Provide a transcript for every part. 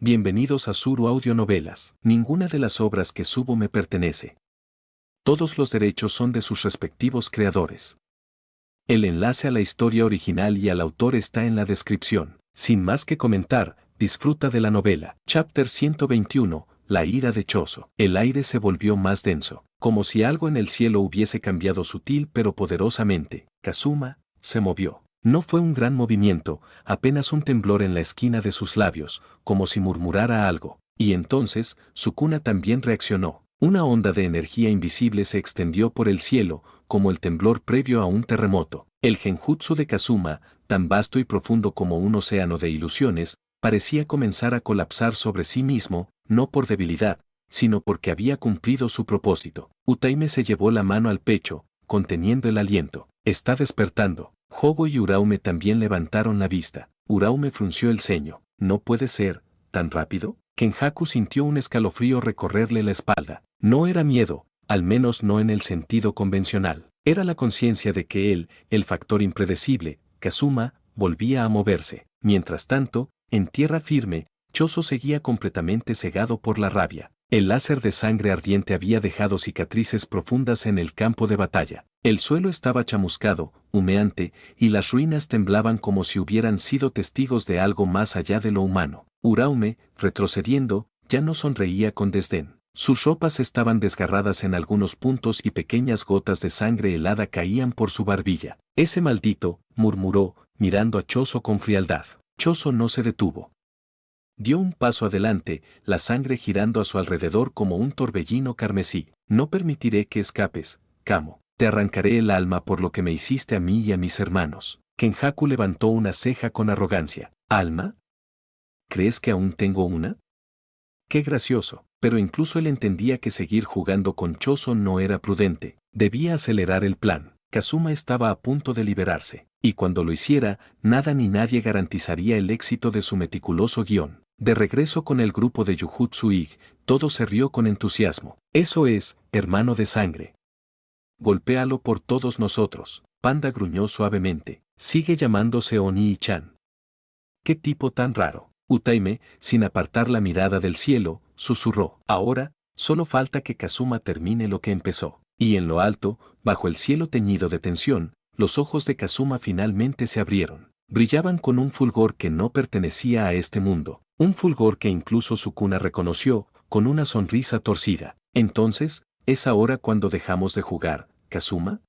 Bienvenidos a Suru Audionovelas. Ninguna de las obras que subo me pertenece. Todos los derechos son de sus respectivos creadores. El enlace a la historia original y al autor está en la descripción. Sin más que comentar, disfruta de la novela. Chapter 121. La ira de Chozo. El aire se volvió más denso, como si algo en el cielo hubiese cambiado sutil pero poderosamente. Kazuma se movió. No fue un gran movimiento, apenas un temblor en la esquina de sus labios, como si murmurara algo. Y entonces, Sukuna también reaccionó. Una onda de energía invisible se extendió por el cielo, como el temblor previo a un terremoto. El genjutsu de Kazuma, tan vasto y profundo como un océano de ilusiones, parecía comenzar a colapsar sobre sí mismo, no por debilidad, sino porque había cumplido su propósito. Utaime se llevó la mano al pecho, conteniendo el aliento. Está despertando. Hogo y Uraume también levantaron la vista. Uraume frunció el ceño. ¿No puede ser tan rápido? Kenjaku sintió un escalofrío recorrerle la espalda. No era miedo, al menos no en el sentido convencional. Era la conciencia de que él, el factor impredecible, Kazuma, volvía a moverse. Mientras tanto, en tierra firme, Chozo seguía completamente cegado por la rabia. El láser de sangre ardiente había dejado cicatrices profundas en el campo de batalla. El suelo estaba chamuscado, humeante, y las ruinas temblaban como si hubieran sido testigos de algo más allá de lo humano. Uraume, retrocediendo, ya no sonreía con desdén. Sus ropas estaban desgarradas en algunos puntos y pequeñas gotas de sangre helada caían por su barbilla. Ese maldito, murmuró, mirando a Chozo con frialdad. Chozo no se detuvo. Dio un paso adelante, la sangre girando a su alrededor como un torbellino carmesí. No permitiré que escapes, Kamo. Te arrancaré el alma por lo que me hiciste a mí y a mis hermanos. Kenjaku levantó una ceja con arrogancia. ¿Alma? ¿Crees que aún tengo una? Qué gracioso, pero incluso él entendía que seguir jugando con Chozo no era prudente. Debía acelerar el plan. Kazuma estaba a punto de liberarse, y cuando lo hiciera, nada ni nadie garantizaría el éxito de su meticuloso guión. De regreso con el grupo de Jujutsu Ig, todo se rió con entusiasmo. Eso es, hermano de sangre. Golpéalo por todos nosotros. Panda gruñó suavemente. Sigue llamándose Oni-chan. ¿Qué tipo tan raro? Utaime, sin apartar la mirada del cielo, susurró. Ahora, solo falta que Kazuma termine lo que empezó. Y en lo alto, bajo el cielo teñido de tensión, los ojos de Kazuma finalmente se abrieron. Brillaban con un fulgor que no pertenecía a este mundo. Un fulgor que incluso Sukuna reconoció, con una sonrisa torcida. Entonces, ¿es ahora cuando dejamos de jugar, Kazuma?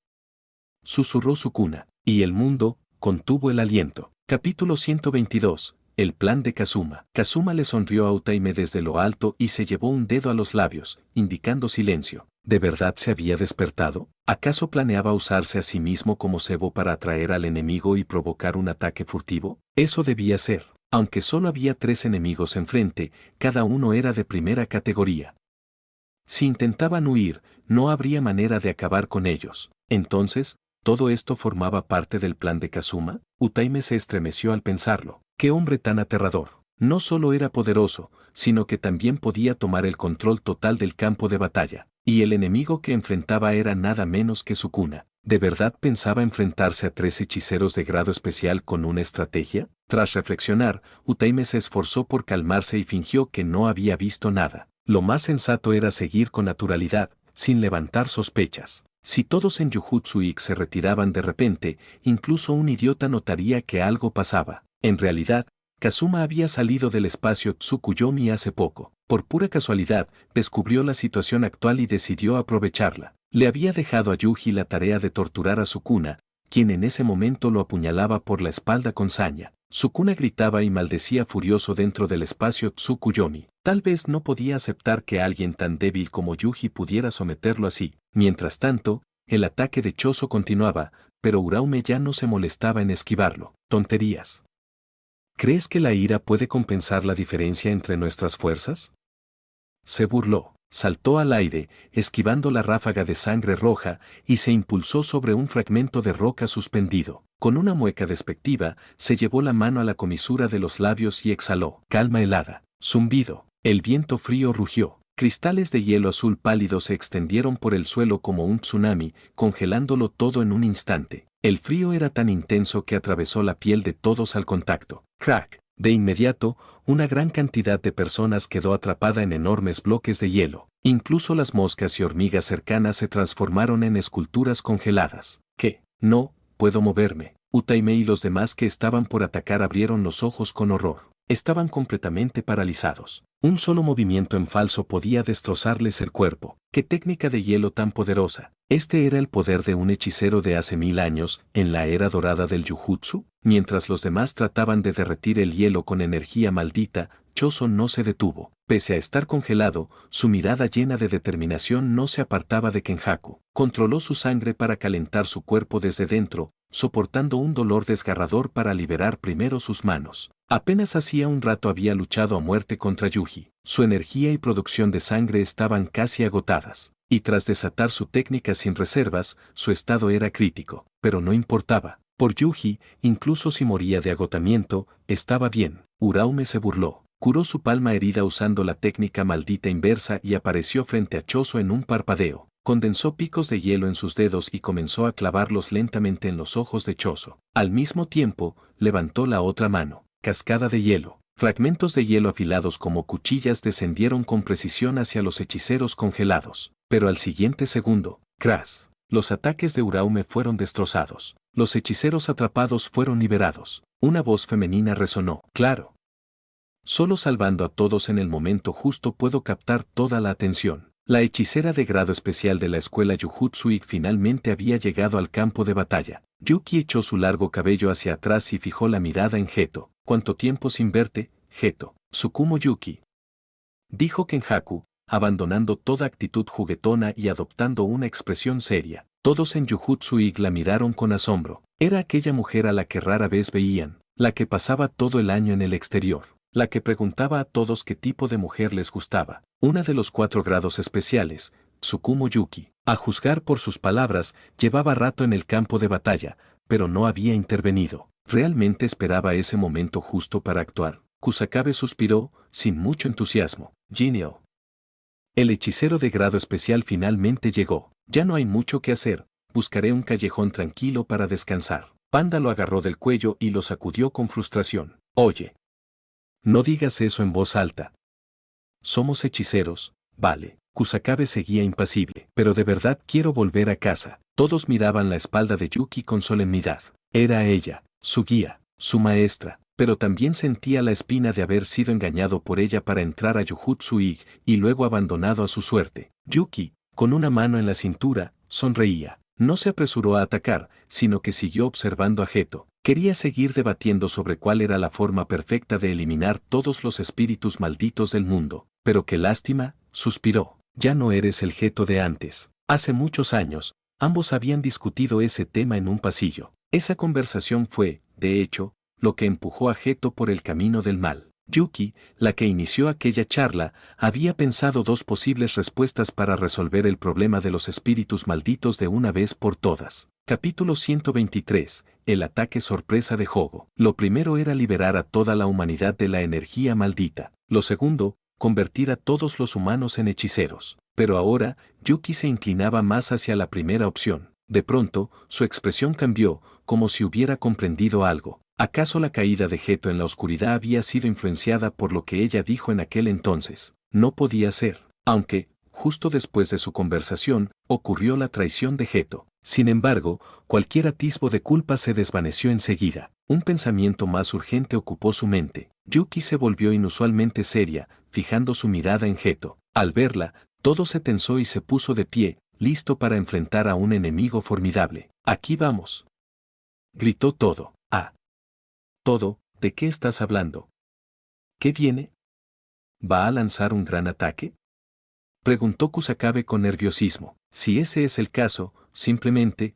Susurró Sukuna, y el mundo contuvo el aliento. Capítulo 122. El plan de Kazuma. Kazuma le sonrió a Utaime desde lo alto y se llevó un dedo a los labios, indicando silencio. ¿De verdad se había despertado? ¿Acaso planeaba usarse a sí mismo como cebo para atraer al enemigo y provocar un ataque furtivo? Eso debía ser. Aunque solo había 3 enemigos enfrente, cada uno era de primera categoría. Si intentaban huir, no habría manera de acabar con ellos. Entonces, ¿todo esto formaba parte del plan de Kazuma? Utaime se estremeció al pensarlo. ¡Qué hombre tan aterrador! No solo era poderoso, sino que también podía tomar el control total del campo de batalla. Y el enemigo que enfrentaba era nada menos que Sukuna. ¿De verdad pensaba enfrentarse a 3 hechiceros de grado especial con una estrategia? Tras reflexionar, Utaime se esforzó por calmarse y fingió que no había visto nada. Lo más sensato era seguir con naturalidad, sin levantar sospechas. Si todos en Jujutsu Ig se retiraban de repente, incluso un idiota notaría que algo pasaba. En realidad, Kazuma había salido del espacio Tsukuyomi hace poco. Por pura casualidad, descubrió la situación actual y decidió aprovecharla. Le había dejado a Yuji la tarea de torturar a Sukuna, quien en ese momento lo apuñalaba por la espalda con saña. Sukuna gritaba y maldecía furioso dentro del espacio Tsukuyomi. Tal vez no podía aceptar que alguien tan débil como Yuji pudiera someterlo así. Mientras tanto, el ataque de Chozo continuaba, pero Uraume ya no se molestaba en esquivarlo. Tonterías. ¿Crees que la ira puede compensar la diferencia entre nuestras fuerzas? Se burló, saltó al aire, esquivando la ráfaga de sangre roja, y se impulsó sobre un fragmento de roca suspendido. Con una mueca despectiva, se llevó la mano a la comisura de los labios y exhaló. Calma helada. Zumbido. El viento frío rugió. Cristales de hielo azul pálido se extendieron por el suelo como un tsunami, congelándolo todo en un instante. El frío era tan intenso que atravesó la piel de todos al contacto. Crack. De inmediato, una gran cantidad de personas quedó atrapada en enormes bloques de hielo. Incluso las moscas y hormigas cercanas se transformaron en esculturas congeladas. ¿Qué? No puedo moverme. Utaime y los demás que estaban por atacar abrieron los ojos con horror. Estaban completamente paralizados. Un solo movimiento en falso podía destrozarles el cuerpo. ¡Qué técnica de hielo tan poderosa! Este era el poder de un hechicero de hace 1000 años, en la era dorada del Jujutsu. Mientras los demás trataban de derretir el hielo con energía maldita, Choso no se detuvo. Pese a estar congelado, su mirada llena de determinación no se apartaba de Kenjaku. Controló su sangre para calentar su cuerpo desde dentro, soportando un dolor desgarrador para liberar primero sus manos. Apenas hacía un rato había luchado a muerte contra Yuji. Su energía y producción de sangre estaban casi agotadas, y tras desatar su técnica sin reservas, su estado era crítico. Pero no importaba. Por Yuji, incluso si moría de agotamiento, estaba bien. Uraume se burló. Curó su palma herida usando la técnica maldita inversa y apareció frente a Choso en un parpadeo. Condensó picos de hielo en sus dedos y comenzó a clavarlos lentamente en los ojos de Choso. Al mismo tiempo, levantó la otra mano. Cascada de hielo. Fragmentos de hielo afilados como cuchillas descendieron con precisión hacia los hechiceros congelados. Pero al siguiente segundo, ¡crash! Los ataques de Uraume fueron destrozados. Los hechiceros atrapados fueron liberados. Una voz femenina resonó. ¡Claro! Solo salvando a todos en el momento justo puedo captar toda la atención. La hechicera de grado especial de la escuela Jujutsu finalmente había llegado al campo de batalla. Yuki echó su largo cabello hacia atrás y fijó la mirada en Geto. ¿Cuánto tiempo sin verte, Geto? Tsukumo Yuki, dijo Kenjaku, abandonando toda actitud juguetona y adoptando una expresión seria. Todos en Jujutsu la miraron con asombro. Era aquella mujer a la que rara vez veían, la que pasaba todo el año en el exterior. La que preguntaba a todos qué tipo de mujer les gustaba. Una de los 4 grados especiales, Tsukumo Yuki. A juzgar por sus palabras, llevaba rato en el campo de batalla, pero no había intervenido. Realmente esperaba ese momento justo para actuar. Kusakabe suspiró, sin mucho entusiasmo. Jinio. El hechicero de grado especial finalmente llegó. Ya no hay mucho que hacer, buscaré un callejón tranquilo para descansar. Panda lo agarró del cuello y lo sacudió con frustración. Oye. No digas eso en voz alta. Somos hechiceros, vale. Kusakabe seguía impasible. Pero de verdad quiero volver a casa. Todos miraban la espalda de Yuki con solemnidad. Era ella, su guía, su maestra, pero también sentía la espina de haber sido engañado por ella para entrar a Jujutsu y luego abandonado a su suerte. Yuki, con una mano en la cintura, sonreía. No se apresuró a atacar, sino que siguió observando a Geto. Quería seguir debatiendo sobre cuál era la forma perfecta de eliminar todos los espíritus malditos del mundo. Pero qué lástima, suspiró. Ya no eres el Geto de antes. Hace muchos años, ambos habían discutido ese tema en un pasillo. Esa conversación fue, de hecho, lo que empujó a Geto por el camino del mal. Yuki, la que inició aquella charla, había pensado 2 posibles respuestas para resolver el problema de los espíritus malditos de una vez por todas. Capítulo 123. El ataque sorpresa de Hogo. Lo primero era liberar a toda la humanidad de la energía maldita. Lo segundo, convertir a todos los humanos en hechiceros. Pero ahora, Yuki se inclinaba más hacia la primera opción. De pronto, su expresión cambió, como si hubiera comprendido algo. ¿Acaso la caída de Geto en la oscuridad había sido influenciada por lo que ella dijo en aquel entonces? No podía ser, aunque, justo después de su conversación, ocurrió la traición de Geto. Sin embargo, cualquier atisbo de culpa se desvaneció enseguida. Un pensamiento más urgente ocupó su mente. Yuki se volvió inusualmente seria, fijando su mirada en Geto. Al verla, todo se tensó y se puso de pie, listo para enfrentar a un enemigo formidable. «Aquí vamos», gritó todo. «Ah. Todo, ¿de qué estás hablando? ¿Qué viene? ¿Va a lanzar un gran ataque?», preguntó Kusakabe con nerviosismo. Si ese es el caso, simplemente,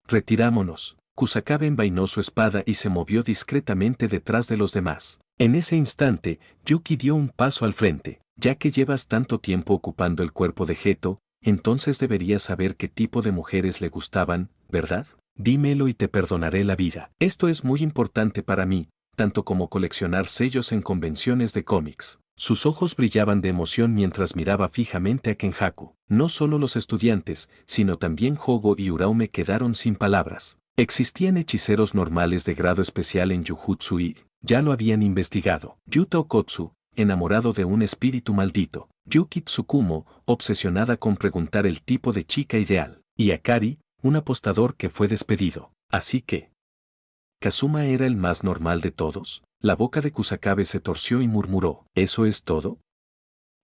retirámonos. Kusakabe envainó su espada y se movió discretamente detrás de los demás. En ese instante, Yuki dio un paso al frente. Ya que llevas tanto tiempo ocupando el cuerpo de Geto, entonces deberías saber qué tipo de mujeres le gustaban, ¿verdad? Dímelo y te perdonaré la vida. Esto es muy importante para mí, tanto como coleccionar sellos en convenciones de cómics. Sus ojos brillaban de emoción mientras miraba fijamente a Kenjaku. No solo los estudiantes, sino también Hogo y Uraume quedaron sin palabras. Existían hechiceros normales de grado especial en Jujutsu y ya lo habían investigado. Yuta Okotsu, enamorado de un espíritu maldito. Yuki Tsukumo, obsesionada con preguntar el tipo de chica ideal. Y Akari, un apostador que fue despedido. Así que ¿Kazuma era el más normal de todos? La boca de Kusakabe se torció y murmuró, ¿eso es todo?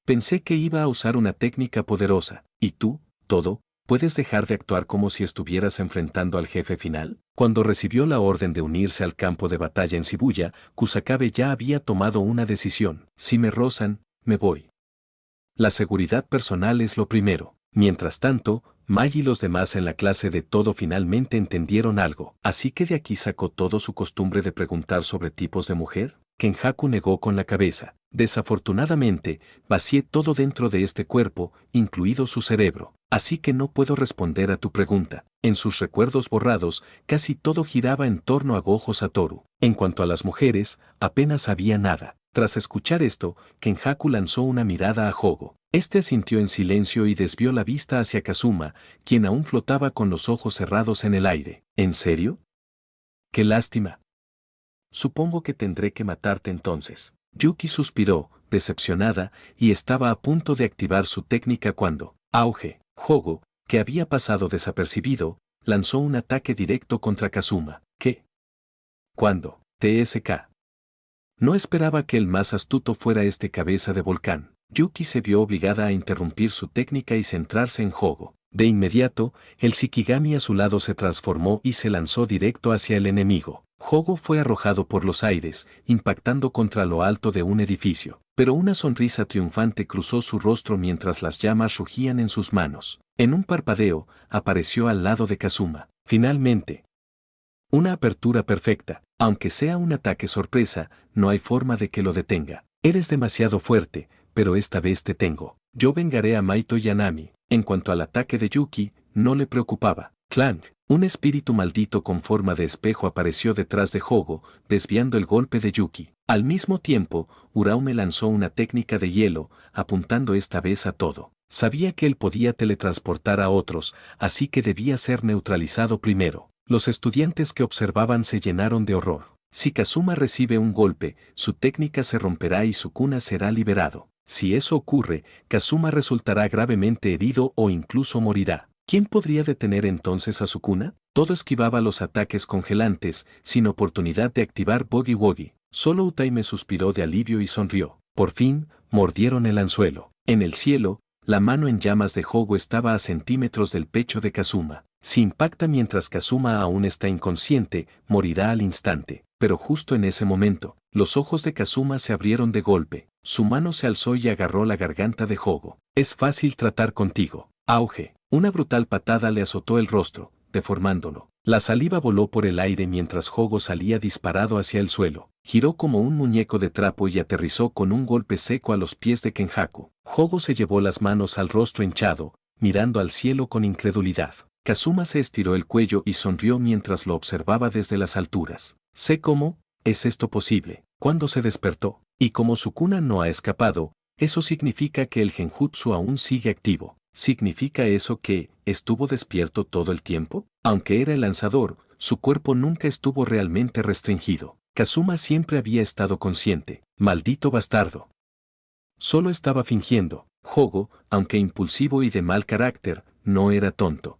Pensé que iba a usar una técnica poderosa. ¿Y tú, todo, puedes dejar de actuar como si estuvieras enfrentando al jefe final? Cuando recibió la orden de unirse al campo de batalla en Shibuya, Kusakabe ya había tomado una decisión. Si me rozan, me voy. La seguridad personal es lo primero. Mientras tanto, Mai y los demás en la clase de todo finalmente entendieron algo. Así que de aquí sacó todo su costumbre de preguntar sobre tipos de mujer. Kenjaku negó con la cabeza. Desafortunadamente, vacié todo dentro de este cuerpo, incluido su cerebro. Así que no puedo responder a tu pregunta. En sus recuerdos borrados, casi todo giraba en torno a Gojo Satoru. En cuanto a las mujeres, apenas sabía nada. Tras escuchar esto, Kenjaku lanzó una mirada a Hogo. Este asintió en silencio y desvió la vista hacia Kazuma, quien aún flotaba con los ojos cerrados en el aire. ¿En serio? ¡Qué lástima! Supongo que tendré que matarte entonces. Yuki suspiró, decepcionada, y estaba a punto de activar su técnica cuando, auge, Hogo, que había pasado desapercibido, lanzó un ataque directo contra Kazuma. ¿Qué? ¿Cuándo? TSK. No esperaba que el más astuto fuera este cabeza de volcán. Yuki se vio obligada a interrumpir su técnica y centrarse en Hogo. De inmediato, el Shikigami a su lado se transformó y se lanzó directo hacia el enemigo. Hogo fue arrojado por los aires, impactando contra lo alto de un edificio. Pero una sonrisa triunfante cruzó su rostro mientras las llamas rugían en sus manos. En un parpadeo, apareció al lado de Kazuma. Finalmente, una apertura perfecta. Aunque sea un ataque sorpresa, no hay forma de que lo detenga. Eres demasiado fuerte, pero esta vez te tengo. Yo vengaré a Maito y a Nami. En cuanto al ataque de Yuki, no le preocupaba. Clank, un espíritu maldito con forma de espejo apareció detrás de Hogo, desviando el golpe de Yuki. Al mismo tiempo, Uraume lanzó una técnica de hielo, apuntando esta vez a todo. Sabía que él podía teletransportar a otros, así que debía ser neutralizado primero. Los estudiantes que observaban se llenaron de horror. Si Kazuma recibe un golpe, su técnica se romperá y Sukuna será liberado. Si eso ocurre, Kazuma resultará gravemente herido o incluso morirá. ¿Quién podría detener entonces a Sukuna? Todo esquivaba los ataques congelantes, sin oportunidad de activar Boogie Woogie. Solo Utaime suspiró de alivio y sonrió. Por fin, mordieron el anzuelo. En el cielo, la mano en llamas de Hogo estaba a centímetros del pecho de Kazuma. Si impacta mientras Kazuma aún está inconsciente, morirá al instante. Pero justo en ese momento, los ojos de Kazuma se abrieron de golpe. Su mano se alzó y agarró la garganta de Hogo. Es fácil tratar contigo. Auge. Una brutal patada le azotó el rostro, deformándolo. La saliva voló por el aire mientras Hogo salía disparado hacia el suelo. Giró como un muñeco de trapo y aterrizó con un golpe seco a los pies de Kenjaku. Hogo se llevó las manos al rostro hinchado, mirando al cielo con incredulidad. Kazuma se estiró el cuello y sonrió mientras lo observaba desde las alturas. Sé cómo es esto posible. Cuando se despertó, y como Sukuna no ha escapado, eso significa que el genjutsu aún sigue activo. ¿Significa eso que estuvo despierto todo el tiempo? Aunque era el lanzador, su cuerpo nunca estuvo realmente restringido. Kazuma siempre había estado consciente. Maldito bastardo. Solo estaba fingiendo. Hogo, aunque impulsivo y de mal carácter, no era tonto.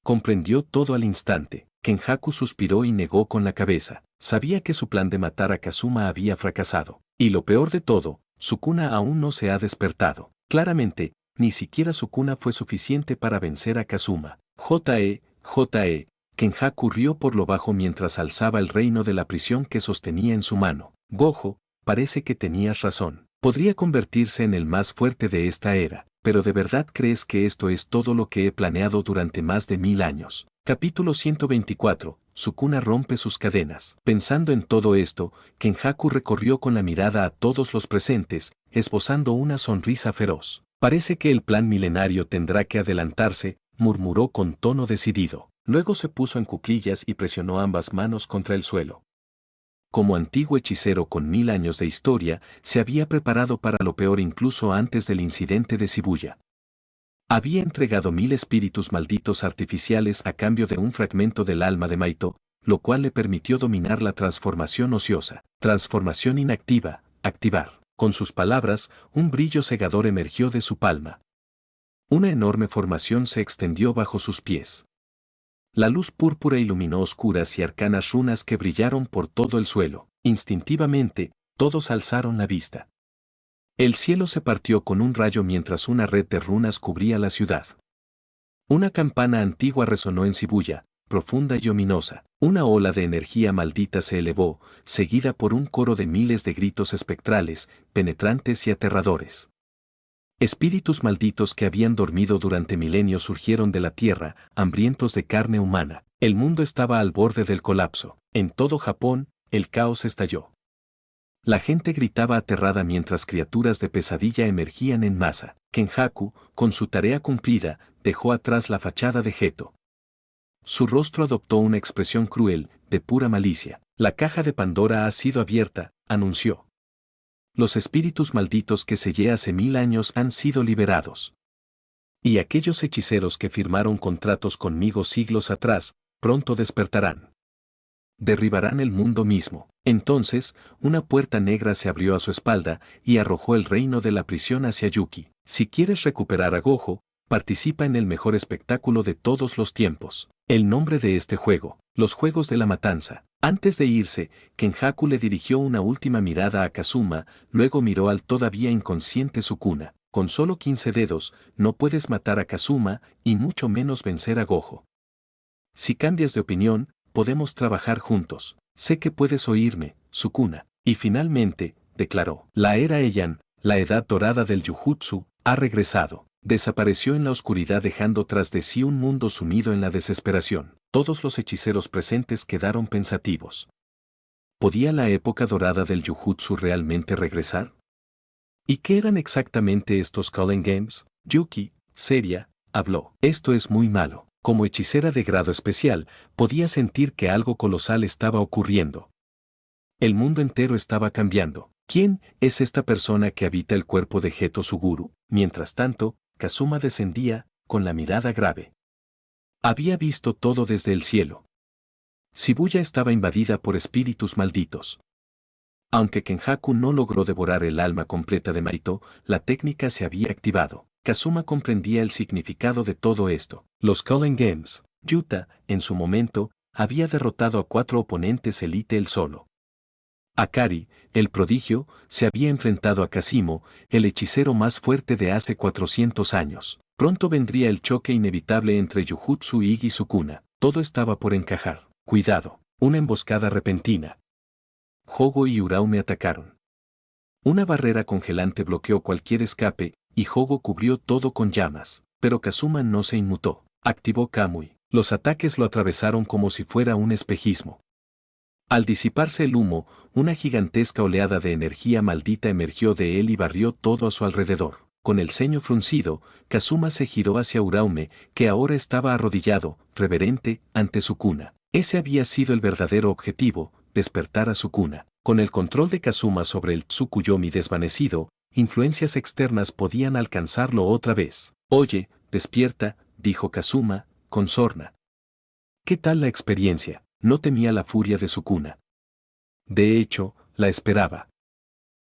Comprendió todo al instante. Kenjaku suspiró y negó con la cabeza. Sabía que su plan de matar a Kazuma había fracasado. Y lo peor de todo, Sukuna aún no se ha despertado. Claramente, ni siquiera Sukuna fue suficiente para vencer a Kazuma. J.E. Kenjaku rió por lo bajo mientras alzaba el reino de la prisión que sostenía en su mano. Gojo, parece que tenías razón. Podría convertirse en el más fuerte de esta era. ¿Pero de verdad crees que esto es todo lo que he planeado durante más de 1000 años? Capítulo 124. Sukuna rompe sus cadenas. Pensando en todo esto, Kenjaku recorrió con la mirada a todos los presentes, esbozando una sonrisa feroz. Parece que el plan milenario tendrá que adelantarse, murmuró con tono decidido. Luego se puso en cuclillas y presionó ambas manos contra el suelo. Como antiguo hechicero con 1000 años de historia, se había preparado para lo peor incluso antes del incidente de Shibuya. Había entregado 1000 espíritus malditos artificiales a cambio de un fragmento del alma de Maito, lo cual le permitió dominar la transformación ociosa. Transformación inactiva, activar. Con sus palabras, un brillo cegador emergió de su palma. Una enorme formación se extendió bajo sus pies. La luz púrpura iluminó oscuras y arcanas runas que brillaron por todo el suelo. Instintivamente, todos alzaron la vista. El cielo se partió con un rayo mientras una red de runas cubría la ciudad. Una campana antigua resonó en Shibuya, profunda y ominosa. Una ola de energía maldita se elevó, seguida por un coro de miles de gritos espectrales, penetrantes y aterradores. Espíritus malditos que habían dormido durante milenios surgieron de la tierra, hambrientos de carne humana. El mundo estaba al borde del colapso. En todo Japón, el caos estalló. La gente gritaba aterrada mientras criaturas de pesadilla emergían en masa. Kenjaku, con su tarea cumplida, dejó atrás la fachada de Geto. Su rostro adoptó una expresión cruel, de pura malicia. La caja de Pandora ha sido abierta, anunció. Los espíritus malditos que sellé hace 1000 años han sido liberados. Y aquellos hechiceros que firmaron contratos conmigo siglos atrás, pronto despertarán. Derribarán el mundo mismo. Entonces, una puerta negra se abrió a su espalda y arrojó el reino de la prisión hacia Yuki. Si quieres recuperar a Gojo, participa en el mejor espectáculo de todos los tiempos. El nombre de este juego, los Juegos de la Matanza. Antes de irse, Kenjaku le dirigió una última mirada a Kazuma, luego miró al todavía inconsciente Sukuna. Con solo 15 dedos, no puedes matar a Kazuma, y mucho menos vencer a Gojo. Si cambias de opinión, podemos trabajar juntos. Sé que puedes oírme, Sukuna. Y finalmente, declaró, la era Heian, la edad dorada del Jujutsu, ha regresado. Desapareció en la oscuridad dejando tras de sí un mundo sumido en la desesperación. Todos los hechiceros presentes quedaron pensativos. ¿Podía la época dorada del Jujutsu realmente regresar? ¿Y qué eran exactamente estos Culling Games? Yuki, seria, habló. Esto es muy malo. Como hechicera de grado especial, podía sentir que algo colosal estaba ocurriendo. El mundo entero estaba cambiando. ¿Quién es esta persona que habita el cuerpo de Geto Suguru? Mientras tanto, Kazuma descendía, con la mirada grave. Había visto todo desde el cielo. Shibuya estaba invadida por espíritus malditos. Aunque Kenjaku no logró devorar el alma completa de Maito, la técnica se había activado. Kazuma comprendía el significado de todo esto. Los Culling Games. Yuta, en su momento, había derrotado a 4 oponentes elite él solo. Akari, el prodigio, se había enfrentado a Kashimo, el hechicero más fuerte de hace 400 años. Pronto vendría el choque inevitable entre Jujutsu y Igi Sukuna. Todo estaba por encajar. Cuidado, una emboscada repentina. Hogo y Uraume atacaron. Una barrera congelante bloqueó cualquier escape, y Hogo cubrió todo con llamas. Pero Kazuma no se inmutó. Activó Kamui. Los ataques lo atravesaron como si fuera un espejismo. Al disiparse el humo, una gigantesca oleada de energía maldita emergió de él y barrió todo a su alrededor. Con el ceño fruncido, Kazuma se giró hacia Uraume, que ahora estaba arrodillado, reverente, ante Sukuna. Ese había sido el verdadero objetivo, despertar a Sukuna. Con el control de Kazuma sobre el Tsukuyomi desvanecido, influencias externas podían alcanzarlo otra vez. Oye, despierta, dijo Kazuma, con sorna. ¿Qué tal la experiencia? No temía la furia de Sukuna. De hecho, la esperaba.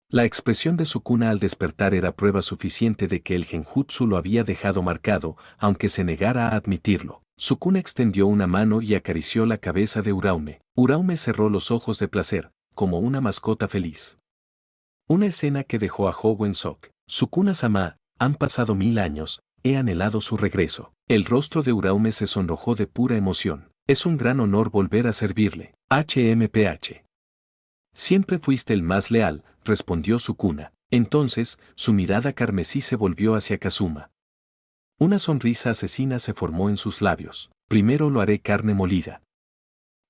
La expresión de Sukuna al despertar era prueba suficiente de que el genjutsu lo había dejado marcado, aunque se negara a admitirlo. Sukuna extendió una mano y acarició la cabeza de Uraume. Uraume cerró los ojos de placer, como una mascota feliz. Una escena que dejó a Hogo en shock. Sukuna-sama, han pasado 1000 años, he anhelado su regreso. El rostro de Uraume se sonrojó de pura emoción. Es un gran honor volver a servirle. HMPH. Siempre fuiste el más leal, respondió Sukuna. Entonces, su mirada carmesí se volvió hacia Kazuma. Una sonrisa asesina se formó en sus labios. Primero lo haré carne molida.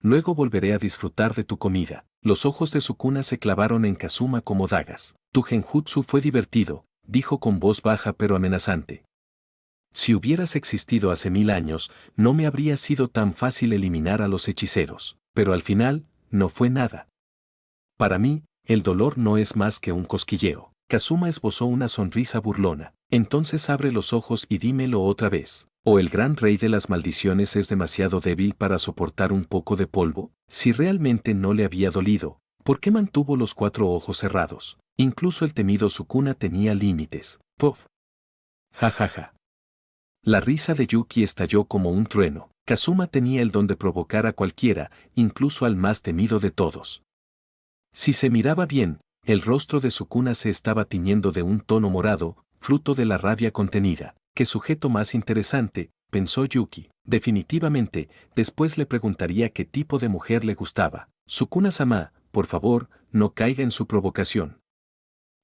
Luego volveré a disfrutar de tu comida. Los ojos de Sukuna se clavaron en Kazuma como dagas. Tu genjutsu fue divertido, dijo con voz baja pero amenazante. Si hubieras existido hace 1000 años, no me habría sido tan fácil eliminar a los hechiceros. Pero al final, no fue nada. Para mí, el dolor no es más que un cosquilleo. Kazuma esbozó una sonrisa burlona. Entonces abre los ojos y dímelo otra vez. ¿O el gran rey de las maldiciones es demasiado débil para soportar un poco de polvo? Si realmente no le había dolido, ¿por qué mantuvo los 4 ojos cerrados? Incluso el temido Sukuna tenía límites. ¡Puff! Ja ja ja. La risa de Yuki estalló como un trueno. Kazuma tenía el don de provocar a cualquiera, incluso al más temido de todos. Si se miraba bien, el rostro de Sukuna se estaba tiñendo de un tono morado, fruto de la rabia contenida. ¡Qué sujeto más interesante!, pensó Yuki. Definitivamente, después le preguntaría qué tipo de mujer le gustaba. Sukuna-sama, por favor, no caiga en su provocación.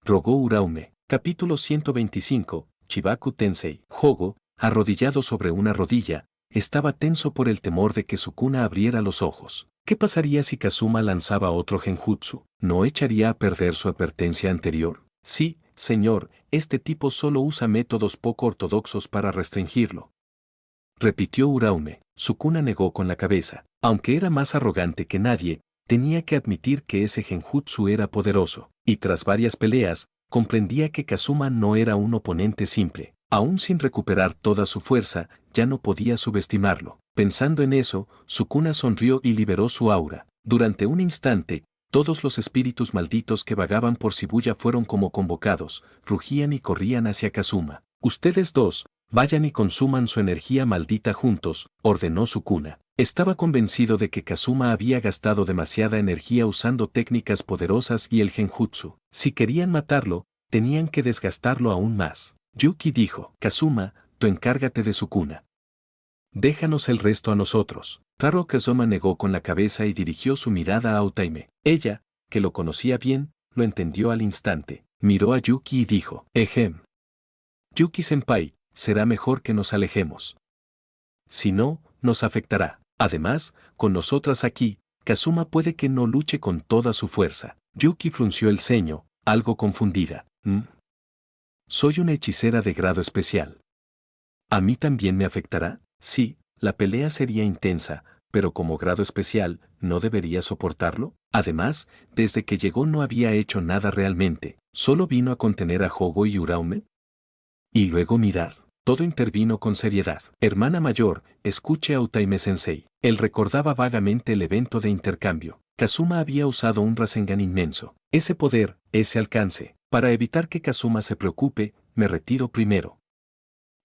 Rogó Uraume. Capítulo 125, Chibaku Tensei. Hogo, arrodillado sobre una rodilla, estaba tenso por el temor de que Sukuna abriera los ojos. ¿Qué pasaría si Kazuma lanzaba otro genjutsu? ¿No echaría a perder su advertencia anterior? Sí, señor, este tipo solo usa métodos poco ortodoxos para restringirlo. Repitió Uraume. Sukuna negó con la cabeza. Aunque era más arrogante que nadie, tenía que admitir que ese genjutsu era poderoso, y tras varias peleas, comprendía que Kazuma no era un oponente simple. Aún sin recuperar toda su fuerza, ya no podía subestimarlo. Pensando en eso, Sukuna sonrió y liberó su aura. Durante un instante, todos los espíritus malditos que vagaban por Shibuya fueron como convocados, rugían y corrían hacia Kazuma. Ustedes dos, vayan y consuman su energía maldita juntos, ordenó Sukuna. Estaba convencido de que Kazuma había gastado demasiada energía usando técnicas poderosas y el genjutsu. Si querían matarlo, tenían que desgastarlo aún más. Yuki dijo, Kazuma, tú encárgate de Sukuna. Déjanos el resto a nosotros. Taro Kazuma negó con la cabeza y dirigió su mirada a Otaime. Ella, que lo conocía bien, lo entendió al instante. Miró a Yuki y dijo, Ejem. Yuki-senpai, será mejor que nos alejemos. Si no, nos afectará. Además, con nosotras aquí, Kazuma puede que no luche con toda su fuerza. Yuki frunció el ceño, algo confundida. Soy una hechicera de grado especial. ¿A mí también me afectará? Sí, la pelea sería intensa, pero como grado especial, ¿no debería soportarlo? Además, desde que llegó no había hecho nada realmente, solo vino a contener a Hogo y Uraume. Y luego mirar. Todo intervino con seriedad. Hermana mayor, escuche a Otaime-sensei. Él recordaba vagamente el evento de intercambio. Kazuma había usado un Rasengan inmenso. Ese poder, ese alcance. Para evitar que Kazuma se preocupe, me retiro primero.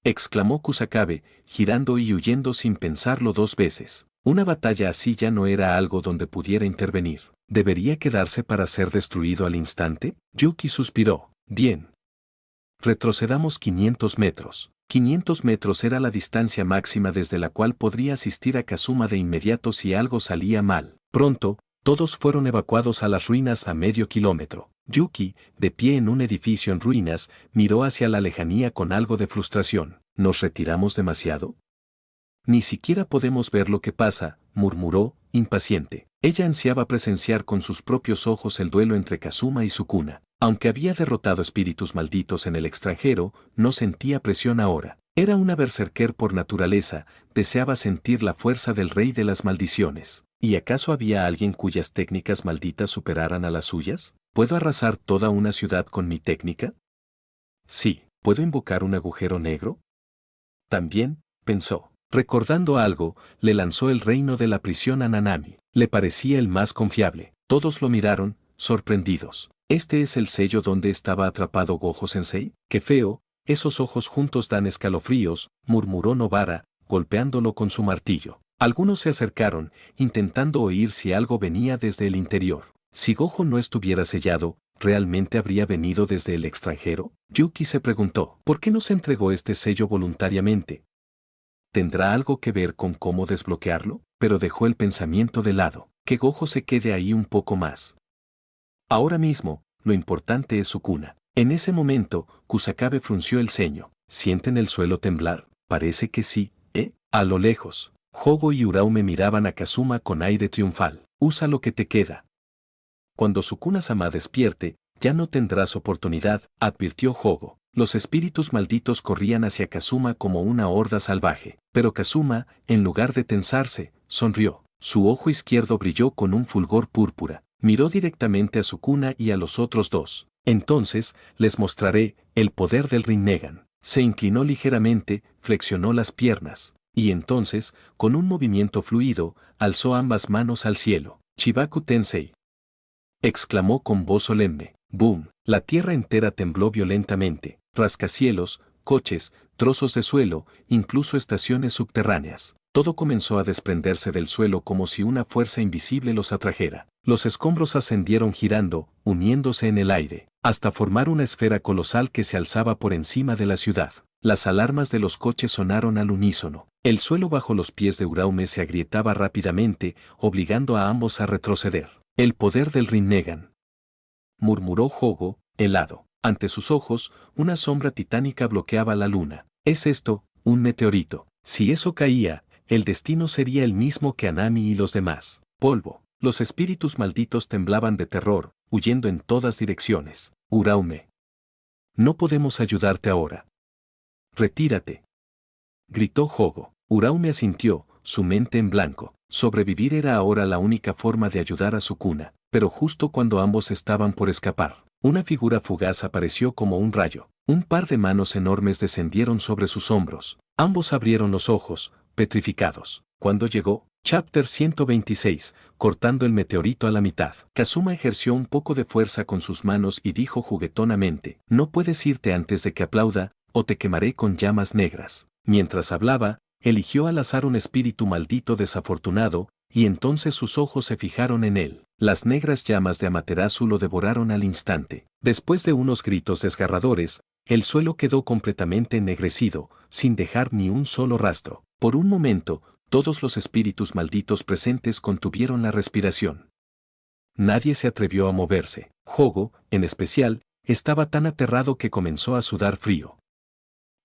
Exclamó Kusakabe, girando y huyendo sin pensarlo 2 veces. Una batalla así ya no era algo donde pudiera intervenir. ¿Debería quedarse para ser destruido al instante? Yuki suspiró. Bien. Retrocedamos 500 metros. 500 metros era la distancia máxima desde la cual podría asistir a Kazuma de inmediato si algo salía mal. Pronto, todos fueron evacuados a las ruinas a medio kilómetro. Yuki, de pie en un edificio en ruinas, miró hacia la lejanía con algo de frustración. ¿Nos retiramos demasiado? Ni siquiera podemos ver lo que pasa, murmuró, impaciente. Ella ansiaba presenciar con sus propios ojos el duelo entre Kazuma y Sukuna. Aunque había derrotado espíritus malditos en el extranjero, no sentía presión ahora. Era una berserker por naturaleza, deseaba sentir la fuerza del rey de las maldiciones. ¿Y acaso había alguien cuyas técnicas malditas superaran a las suyas? ¿Puedo arrasar toda una ciudad con mi técnica? Sí, ¿puedo invocar un agujero negro? También, pensó. Recordando algo, le lanzó el reino de la prisión a Nanami. Le parecía el más confiable. Todos lo miraron, sorprendidos. ¿Este es el sello donde estaba atrapado Gojo-sensei? ¡Qué feo! Esos ojos juntos dan escalofríos, murmuró Nobara, golpeándolo con su martillo. Algunos se acercaron, intentando oír si algo venía desde el interior. Si Gojo no estuviera sellado, ¿realmente habría venido desde el extranjero? Yuki se preguntó, ¿por qué no se entregó este sello voluntariamente? ¿Tendrá algo que ver con cómo desbloquearlo? Pero dejó el pensamiento de lado. Que Gojo se quede ahí un poco más. Ahora mismo, lo importante es Sukuna. En ese momento, Kusakabe frunció el ceño. ¿Sienten el suelo temblar? Parece que sí, ¿eh? A lo lejos, Hogo y Uraume miraban a Kazuma con aire triunfal. Usa lo que te queda. Cuando Sukuna-sama despierte, ya no tendrás oportunidad, advirtió Hogo. Los espíritus malditos corrían hacia Kazuma como una horda salvaje. Pero Kazuma, en lugar de tensarse, sonrió. Su ojo izquierdo brilló con un fulgor púrpura. Miró directamente a Sukuna y a los otros dos. Entonces, les mostraré el poder del Rinnegan. Se inclinó ligeramente, flexionó las piernas, y entonces, con un movimiento fluido, alzó ambas manos al cielo. Chibaku Tensei, exclamó con voz solemne. ¡Boom! La tierra entera tembló violentamente. Rascacielos, coches, trozos de suelo, incluso estaciones subterráneas. Todo comenzó a desprenderse del suelo como si una fuerza invisible los atrajera. Los escombros ascendieron girando, uniéndose en el aire, hasta formar una esfera colosal que se alzaba por encima de la ciudad. Las alarmas de los coches sonaron al unísono. El suelo bajo los pies de Uraume se agrietaba rápidamente, obligando a ambos a retroceder. El poder del Rinnegan, murmuró Hogo, helado. Ante sus ojos, una sombra titánica bloqueaba la luna. ¿Es esto un meteorito? Si eso caía, el destino sería el mismo que Anami y los demás. Polvo. Los espíritus malditos temblaban de terror, huyendo en todas direcciones. Uraume, no podemos ayudarte ahora. Retírate, gritó Hogo. Uraume asintió, su mente en blanco. Sobrevivir era ahora la única forma de ayudar a Sukuna, pero justo cuando ambos estaban por escapar, una figura fugaz apareció como un rayo. Un par de manos enormes descendieron sobre sus hombros. Ambos abrieron los ojos, petrificados. Cuando llegó, Chapter 126, cortando el meteorito a la mitad. Kazuma ejerció un poco de fuerza con sus manos y dijo juguetonamente, no puedes irte antes de que aplauda, o te quemaré con llamas negras. Mientras hablaba, eligió al azar un espíritu maldito desafortunado, y entonces sus ojos se fijaron en él. Las negras llamas de Amaterasu lo devoraron al instante. Después de unos gritos desgarradores, el suelo quedó completamente ennegrecido, sin dejar ni un solo rastro. Por un momento, todos los espíritus malditos presentes contuvieron la respiración. Nadie se atrevió a moverse. Hogo, en especial, estaba tan aterrado que comenzó a sudar frío.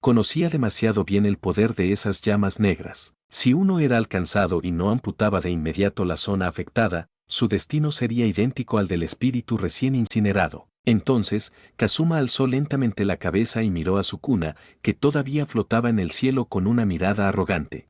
Conocía demasiado bien el poder de esas llamas negras. Si uno era alcanzado y no amputaba de inmediato la zona afectada, su destino sería idéntico al del espíritu recién incinerado. Entonces, Kazuma alzó lentamente la cabeza y miró a Sukuna, que todavía flotaba en el cielo con una mirada arrogante.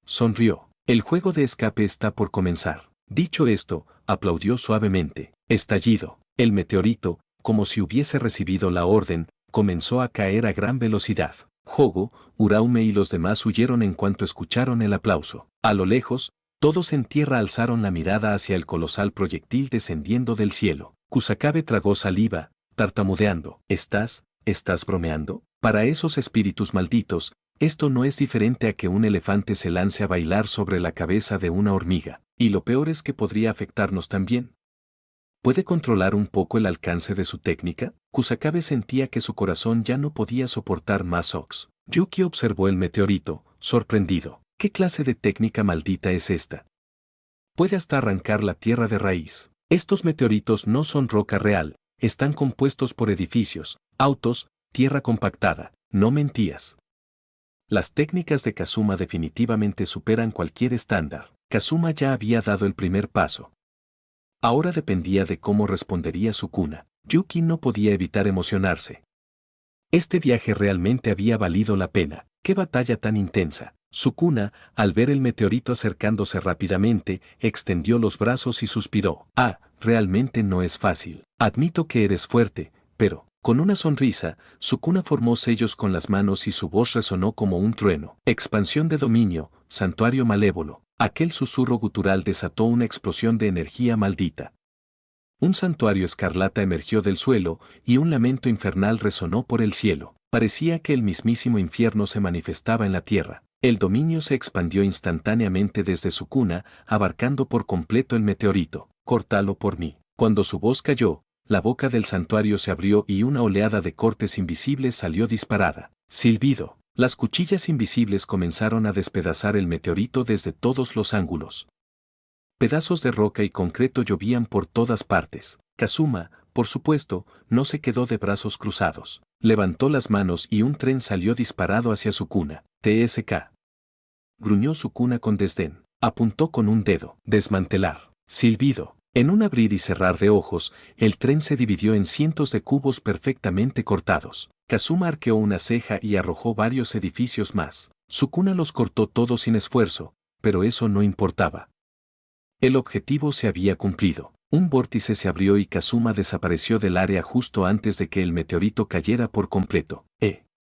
Sonrió. El juego de escape está por comenzar. Dicho esto, aplaudió suavemente. Estallido. El meteorito, como si hubiese recibido la orden, comenzó a caer a gran velocidad. Hogo, Uraume y los demás huyeron en cuanto escucharon el aplauso. A lo lejos, todos en tierra alzaron la mirada hacia el colosal proyectil descendiendo del cielo. Kusakabe tragó saliva, tartamudeando. ¿Estás bromeando? Para esos espíritus malditos, esto no es diferente a que un elefante se lance a bailar sobre la cabeza de una hormiga. Y lo peor es que podría afectarnos también. ¿Puede controlar un poco el alcance de su técnica? Kusakabe sentía que su corazón ya no podía soportar más Ox. Yuki observó el meteorito, sorprendido. ¿Qué clase de técnica maldita es esta? Puede hasta arrancar la tierra de raíz. Estos meteoritos no son roca real, están compuestos por edificios, autos, tierra compactada. No mentías. Las técnicas de Kazuma definitivamente superan cualquier estándar. Kazuma ya había dado el primer paso. Ahora dependía de cómo respondería Sukuna. Yuki no podía evitar emocionarse. Este viaje realmente había valido la pena. ¡Qué batalla tan intensa! Sukuna, al ver el meteorito acercándose rápidamente, extendió los brazos y suspiró. Ah, realmente no es fácil. Admito que eres fuerte, pero... Con una sonrisa, Sukuna formó sellos con las manos y su voz resonó como un trueno. Expansión de dominio, santuario malévolo. Aquel susurro gutural desató una explosión de energía maldita. Un santuario escarlata emergió del suelo y un lamento infernal resonó por el cielo. Parecía que el mismísimo infierno se manifestaba en la tierra. El dominio se expandió instantáneamente desde Sukuna, abarcando por completo el meteorito. Córtalo por mí. Cuando su voz cayó, la boca del santuario se abrió y una oleada de cortes invisibles salió disparada. Silbido. Las cuchillas invisibles comenzaron a despedazar el meteorito desde todos los ángulos. Pedazos de roca y concreto llovían por todas partes. Kazuma, por supuesto, no se quedó de brazos cruzados. Levantó las manos y un tren salió disparado hacia Sukuna. TSK. Gruñó Sukuna con desdén. Apuntó con un dedo. Desmantelar. Silbido. En un abrir y cerrar de ojos, el tren se dividió en cientos de cubos perfectamente cortados. Kazuma arqueó una ceja y arrojó varios edificios más. Sukuna los cortó todos sin esfuerzo, pero eso no importaba. El objetivo se había cumplido. Un vórtice se abrió y Kazuma desapareció del área justo antes de que el meteorito cayera por completo.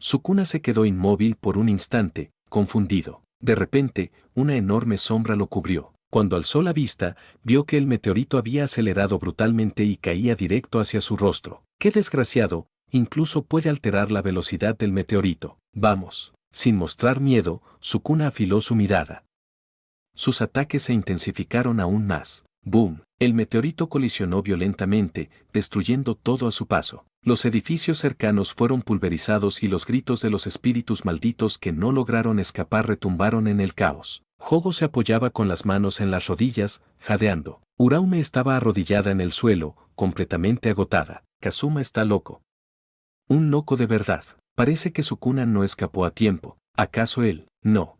Sukuna se quedó inmóvil por un instante, confundido. De repente, una enorme sombra lo cubrió. Cuando alzó la vista, vio que el meteorito había acelerado brutalmente y caía directo hacia su rostro. ¡Qué desgraciado! Incluso puede alterar la velocidad del meteorito. Vamos. Sin mostrar miedo, Sukuna afiló su mirada. Sus ataques se intensificaron aún más. ¡Boom! El meteorito colisionó violentamente, destruyendo todo a su paso. Los edificios cercanos fueron pulverizados y los gritos de los espíritus malditos que no lograron escapar retumbaron en el caos. Hogo se apoyaba con las manos en las rodillas, jadeando. Uraume estaba arrodillada en el suelo, completamente agotada. Kazuma está loco. Un loco de verdad. Parece que Sukuna no escapó a tiempo. ¿Acaso él? No.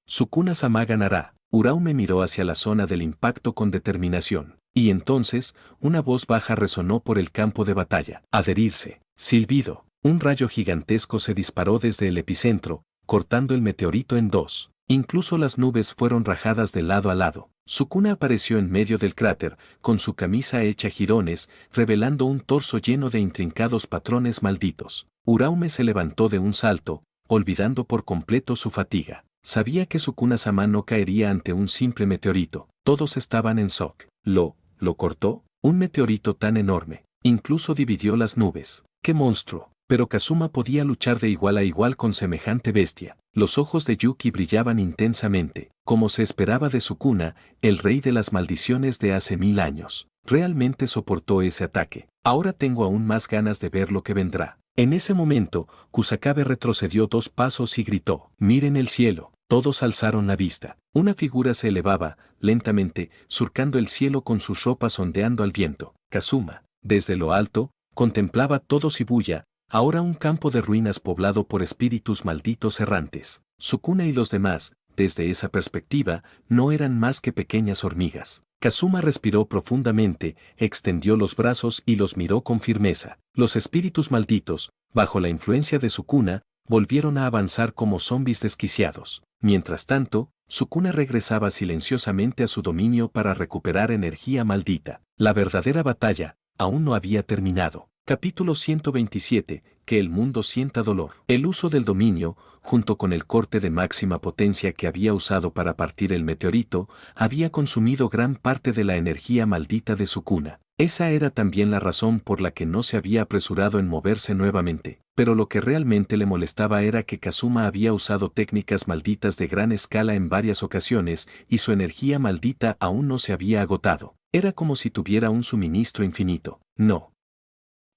Sukuna-sama ganará. Uraume miró hacia la zona del impacto con determinación. Y entonces, una voz baja resonó por el campo de batalla. Adherirse. Silbido. Un rayo gigantesco se disparó desde el epicentro, cortando el meteorito en dos. Incluso las nubes fueron rajadas de lado a lado. Sukuna apareció en medio del cráter, con su camisa hecha jirones, revelando un torso lleno de intrincados patrones malditos. Uraume se levantó de un salto, olvidando por completo su fatiga. Sabía que Sukuna-sama no caería ante un simple meteorito. Todos estaban en shock. ¿Lo cortó? Un meteorito tan enorme. Incluso dividió las nubes. ¡Qué monstruo! Pero Kazuma podía luchar de igual a igual con semejante bestia. Los ojos de Yuki brillaban intensamente. Como se esperaba de Sukuna, el rey de las maldiciones de hace 1000 años. Realmente soportó ese ataque. Ahora tengo aún más ganas de ver lo que vendrá. En ese momento, Kusakabe retrocedió 2 pasos y gritó: «¡Miren el cielo!». Todos alzaron la vista. Una figura se elevaba, lentamente, surcando el cielo con sus ropas ondeando al viento. Kazuma, desde lo alto, contemplaba todo Shibuya, ahora un campo de ruinas poblado por espíritus malditos errantes. Sukuna y los demás, desde esa perspectiva, no eran más que pequeñas hormigas. Kazuma respiró profundamente, extendió los brazos y los miró con firmeza. Los espíritus malditos, bajo la influencia de Sukuna, volvieron a avanzar como zombis desquiciados. Mientras tanto, Sukuna regresaba silenciosamente a su dominio para recuperar energía maldita. La verdadera batalla aún no había terminado. Capítulo 127. Que el mundo sienta dolor. El uso del dominio, junto con el corte de máxima potencia que había usado para partir el meteorito, había consumido gran parte de la energía maldita de Sukuna. Esa era también la razón por la que no se había apresurado en moverse nuevamente. Pero lo que realmente le molestaba era que Kazuma había usado técnicas malditas de gran escala en varias ocasiones y su energía maldita aún no se había agotado. Era como si tuviera un suministro infinito. No.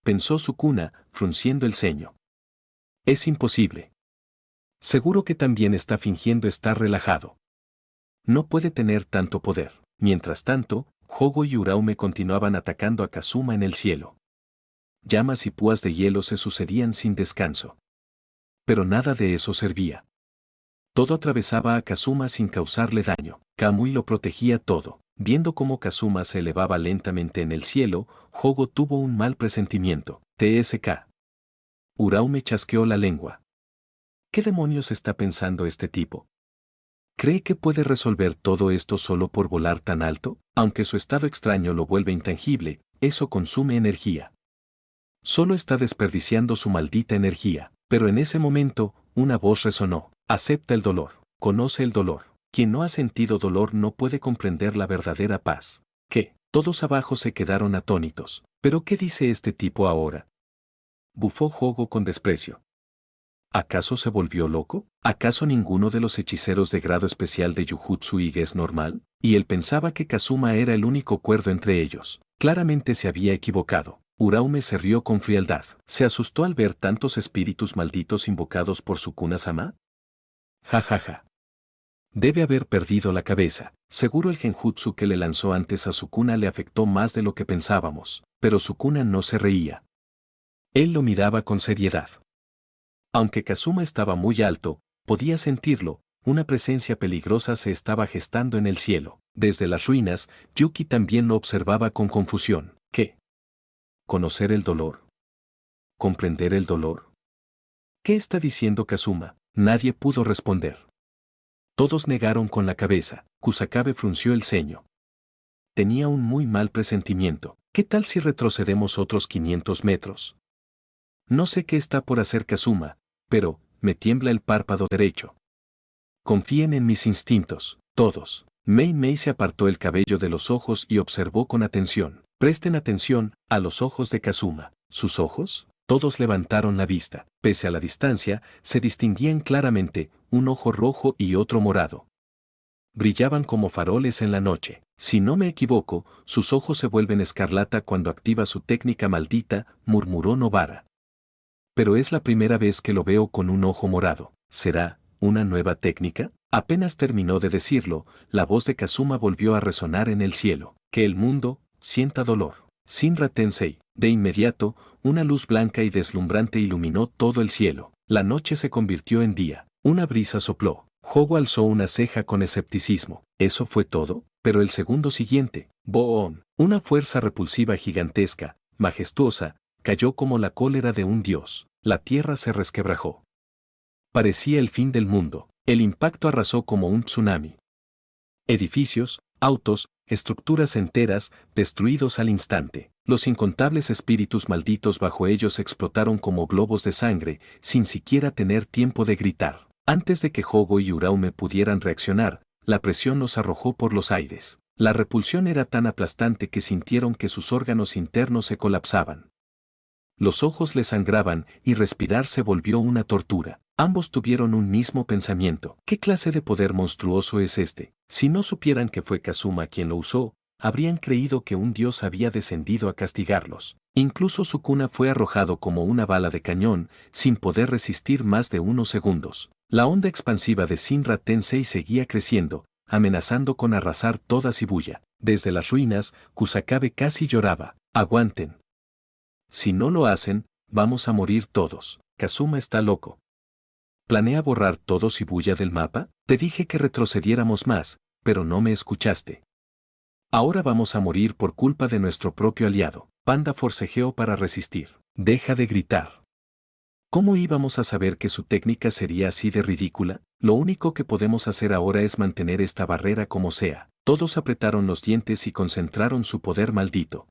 Pensó Sukuna, frunciendo el ceño. Es imposible. Seguro que también está fingiendo estar relajado. No puede tener tanto poder. Mientras tanto, Hogo y Uraume continuaban atacando a Kazuma en el cielo. Llamas y púas de hielo se sucedían sin descanso. Pero nada de eso servía. Todo atravesaba a Kazuma sin causarle daño. Kamui lo protegía todo. Viendo cómo Kazuma se elevaba lentamente en el cielo, Hogo tuvo un mal presentimiento. TSK. Uraume chasqueó la lengua. ¿Qué demonios está pensando este tipo? ¿Cree que puede resolver todo esto solo por volar tan alto? Aunque su estado extraño lo vuelve intangible, eso consume energía. Solo está desperdiciando su maldita energía. Pero en ese momento, una voz resonó. Acepta el dolor. Conoce el dolor. Quien no ha sentido dolor no puede comprender la verdadera paz. ¿Qué? Todos abajo se quedaron atónitos. ¿Pero qué dice este tipo ahora? Bufó Hogo con desprecio. ¿Acaso se volvió loco? ¿Acaso ninguno de los hechiceros de grado especial de Jujutsu Ige es normal? Y él pensaba que Kazuma era el único cuerdo entre ellos. Claramente se había equivocado. Uraume se rió con frialdad. ¿Se asustó al ver tantos espíritus malditos invocados por Sukuna-sama? Ja ja ja. Debe haber perdido la cabeza. Seguro el genjutsu que le lanzó antes a Sukuna le afectó más de lo que pensábamos. Pero Sukuna no se reía. Él lo miraba con seriedad. Aunque Kazuma estaba muy alto, podía sentirlo, una presencia peligrosa se estaba gestando en el cielo. Desde las ruinas, Yuki también lo observaba con confusión. ¿Qué? ¿Conocer el dolor? ¿Comprender el dolor? ¿Qué está diciendo Kazuma? Nadie pudo responder. Todos negaron con la cabeza. Kusakabe frunció el ceño. tenía un muy mal presentimiento. ¿Qué tal si retrocedemos otros 500 metros? No sé qué está por hacer Kazuma, pero me tiembla el párpado derecho. Confíen en mis instintos, todos. Mei Mei se apartó el cabello de los ojos y observó con atención. Presten atención a los ojos de Kazuma. ¿Sus ojos? Todos levantaron la vista. Pese a la distancia, se distinguían claramente un ojo rojo y otro morado. Brillaban como faroles en la noche. Si no me equivoco, sus ojos se vuelven escarlata cuando activa su técnica maldita, murmuró Nobara. Pero es la primera vez que lo veo con un ojo morado. ¿Será una nueva técnica? Apenas terminó de decirlo, la voz de Kazuma volvió a resonar en el cielo. Que el mundo sienta dolor. Shinra Tensei. De inmediato, una luz blanca y deslumbrante iluminó todo el cielo. La noche se convirtió en día. Una brisa sopló. Hogo alzó una ceja con escepticismo. ¿Eso fue todo? Pero el segundo siguiente, ¡boom! Una fuerza repulsiva gigantesca, majestuosa, cayó como la cólera de un dios. La tierra se resquebrajó. Parecía el fin del mundo. El impacto arrasó como un tsunami. Edificios, autos, estructuras enteras, destruidos al instante. Los incontables espíritus malditos bajo ellos explotaron como globos de sangre, sin siquiera tener tiempo de gritar. Antes de que Hogo y Uraume pudieran reaccionar, la presión los arrojó por los aires. La repulsión era tan aplastante que sintieron que sus órganos internos se colapsaban. Los ojos les sangraban y respirar se volvió una tortura. Ambos tuvieron un mismo pensamiento. ¿Qué clase de poder monstruoso es este? Si no supieran que fue Kazuma quien lo usó, habrían creído que un dios había descendido a castigarlos. Incluso Sukuna fue arrojado como una bala de cañón, sin poder resistir más de unos segundos. La onda expansiva de Shinra Tensei seguía creciendo, amenazando con arrasar toda Shibuya. Desde las ruinas, Kusakabe casi lloraba. Aguanten. Si no lo hacen, vamos a morir todos. Kazuma está loco. ¿Planea borrar todo Shibuya del mapa? Te dije que retrocediéramos más, pero no me escuchaste. Ahora vamos a morir por culpa de nuestro propio aliado. Panda forcejeó para resistir. Deja de gritar. ¿Cómo íbamos a saber que su técnica sería así de ridícula? Lo único que podemos hacer ahora es mantener esta barrera como sea. Todos apretaron los dientes y concentraron su poder maldito.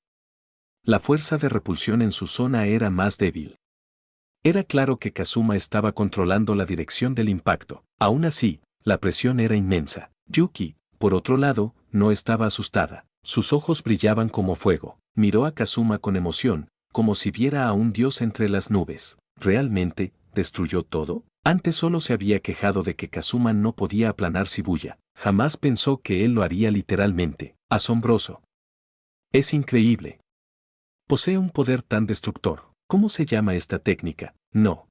La fuerza de repulsión en su zona era más débil. Era claro que Kazuma estaba controlando la dirección del impacto. Aún así, la presión era inmensa. Yuki, por otro lado, no estaba asustada. Sus ojos brillaban como fuego. Miró a Kazuma con emoción, como si viera a un dios entre las nubes. ¿Realmente destruyó todo? Antes solo se había quejado de que Kazuma no podía aplanar Shibuya. Jamás pensó que él lo haría literalmente. Asombroso. Es increíble. Posee un poder tan destructor. ¿Cómo se llama esta técnica? No.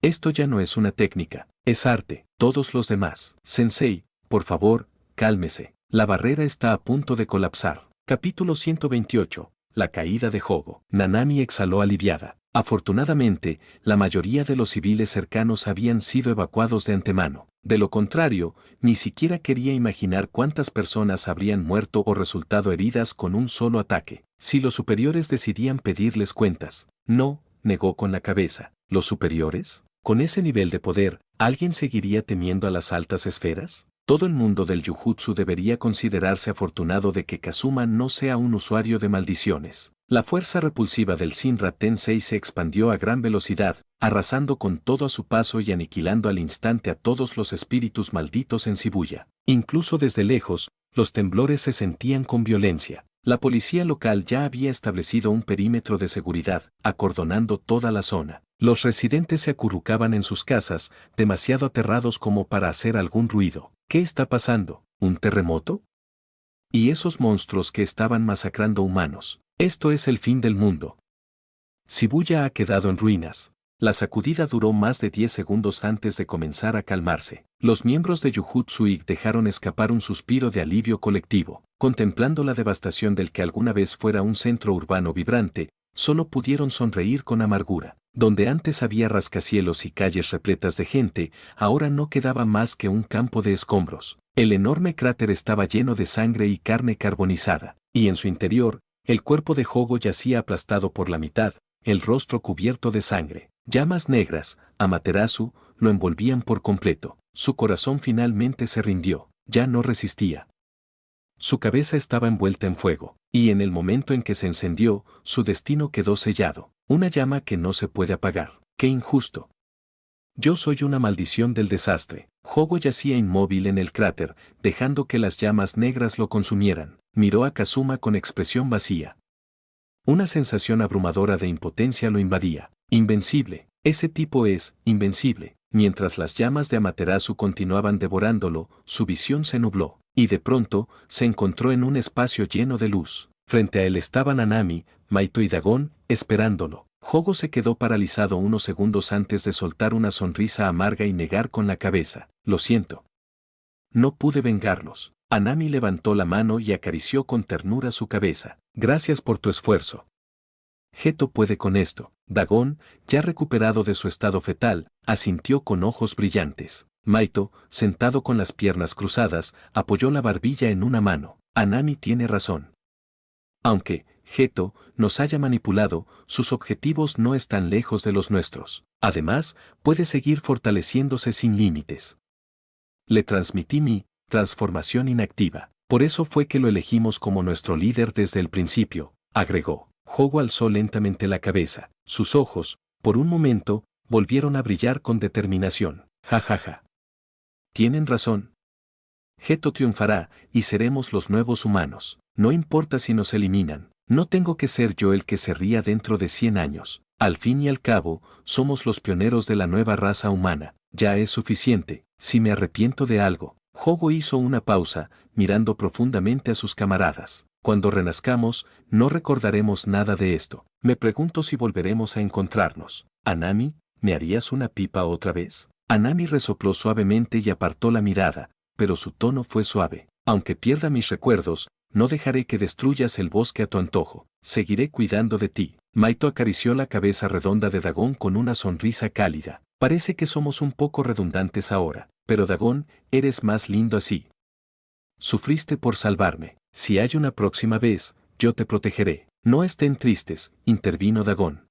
Esto ya no es una técnica, es arte. Todos los demás. Sensei, por favor, cálmese. La barrera está a punto de colapsar. Capítulo 128. La caída de Hogo. Nanami exhaló aliviada. Afortunadamente, la mayoría de los civiles cercanos habían sido evacuados de antemano. De lo contrario, ni siquiera quería imaginar cuántas personas habrían muerto o resultado heridas con un solo ataque. Si los superiores decidían pedirles cuentas. No, negó con la cabeza. ¿Los superiores? Con ese nivel de poder, ¿alguien seguiría temiendo a las altas esferas? Todo el mundo del Jujutsu debería considerarse afortunado de que Kazuma no sea un usuario de maldiciones. La fuerza repulsiva del Shinra Tensei se expandió a gran velocidad, arrasando con todo a su paso y aniquilando al instante a todos los espíritus malditos en Shibuya. Incluso desde lejos, los temblores se sentían con violencia. La policía local ya había establecido un perímetro de seguridad, acordonando toda la zona. Los residentes se acurrucaban en sus casas, demasiado aterrados como para hacer algún ruido. ¿Qué está pasando? ¿Un terremoto? ¿Y esos monstruos que estaban masacrando humanos? Esto es el fin del mundo. Shibuya ha quedado en ruinas. La sacudida duró más de 10 segundos antes de comenzar a calmarse. Los miembros de Jujutsu Ig dejaron escapar un suspiro de alivio colectivo. Contemplando la devastación del que alguna vez fuera un centro urbano vibrante, solo pudieron sonreír con amargura. Donde antes había rascacielos y calles repletas de gente, ahora no quedaba más que un campo de escombros. El enorme cráter estaba lleno de sangre y carne carbonizada, y en su interior, el cuerpo de Hogo yacía aplastado por la mitad, el rostro cubierto de sangre. Llamas negras, Amaterasu, lo envolvían por completo. Su corazón finalmente se rindió, ya no resistía. Su cabeza estaba envuelta en fuego, y en el momento en que se encendió, su destino quedó sellado. Una llama que no se puede apagar. ¡Qué injusto! Yo soy una maldición del desastre. Hogo yacía inmóvil en el cráter, dejando que las llamas negras lo consumieran. Miró a Kazuma con expresión vacía. Una sensación abrumadora de impotencia lo invadía. Invencible. Ese tipo es invencible. Mientras las llamas de Amaterasu continuaban devorándolo, su visión se nubló, y de pronto se encontró en un espacio lleno de luz. Frente a él estaban Nanami, Maito y Dagon, esperándolo. Hogo se quedó paralizado unos segundos antes de soltar una sonrisa amarga y negar con la cabeza. Lo siento. No pude vengarlos. Anami levantó la mano y acarició con ternura su cabeza. Gracias por tu esfuerzo. Geto puede con esto. Dagon, ya recuperado de su estado fetal, asintió con ojos brillantes. Maito, sentado con las piernas cruzadas, apoyó la barbilla en una mano. Anami tiene razón. Aunque Geto nos haya manipulado, sus objetivos no están lejos de los nuestros. Además, puede seguir fortaleciéndose sin límites. Le transmití mi transformación inactiva. Por eso fue que lo elegimos como nuestro líder desde el principio, agregó. Hogo alzó lentamente la cabeza. Sus ojos, por un momento, volvieron a brillar con determinación. Ja ja ja. Tienen razón. Geto triunfará y seremos los nuevos humanos. No importa si nos eliminan. No tengo que ser yo el que se ría dentro de 100 años. Al fin y al cabo, somos los pioneros de la nueva raza humana. Ya es suficiente. Si me arrepiento de algo. Hogo hizo una pausa, mirando profundamente a sus camaradas. Cuando renazcamos, no recordaremos nada de esto. Me pregunto si volveremos a encontrarnos. Anami, ¿me harías una pipa otra vez? Anami resopló suavemente y apartó la mirada, pero su tono fue suave. Aunque pierda mis recuerdos, no dejaré que destruyas el bosque a tu antojo. Seguiré cuidando de ti. Maito acarició la cabeza redonda de Dagon con una sonrisa cálida. Parece que somos un poco redundantes ahora, pero Dagon, eres más lindo así. Sufriste por salvarme. Si hay una próxima vez, yo te protegeré. No estén tristes, intervino Dagon.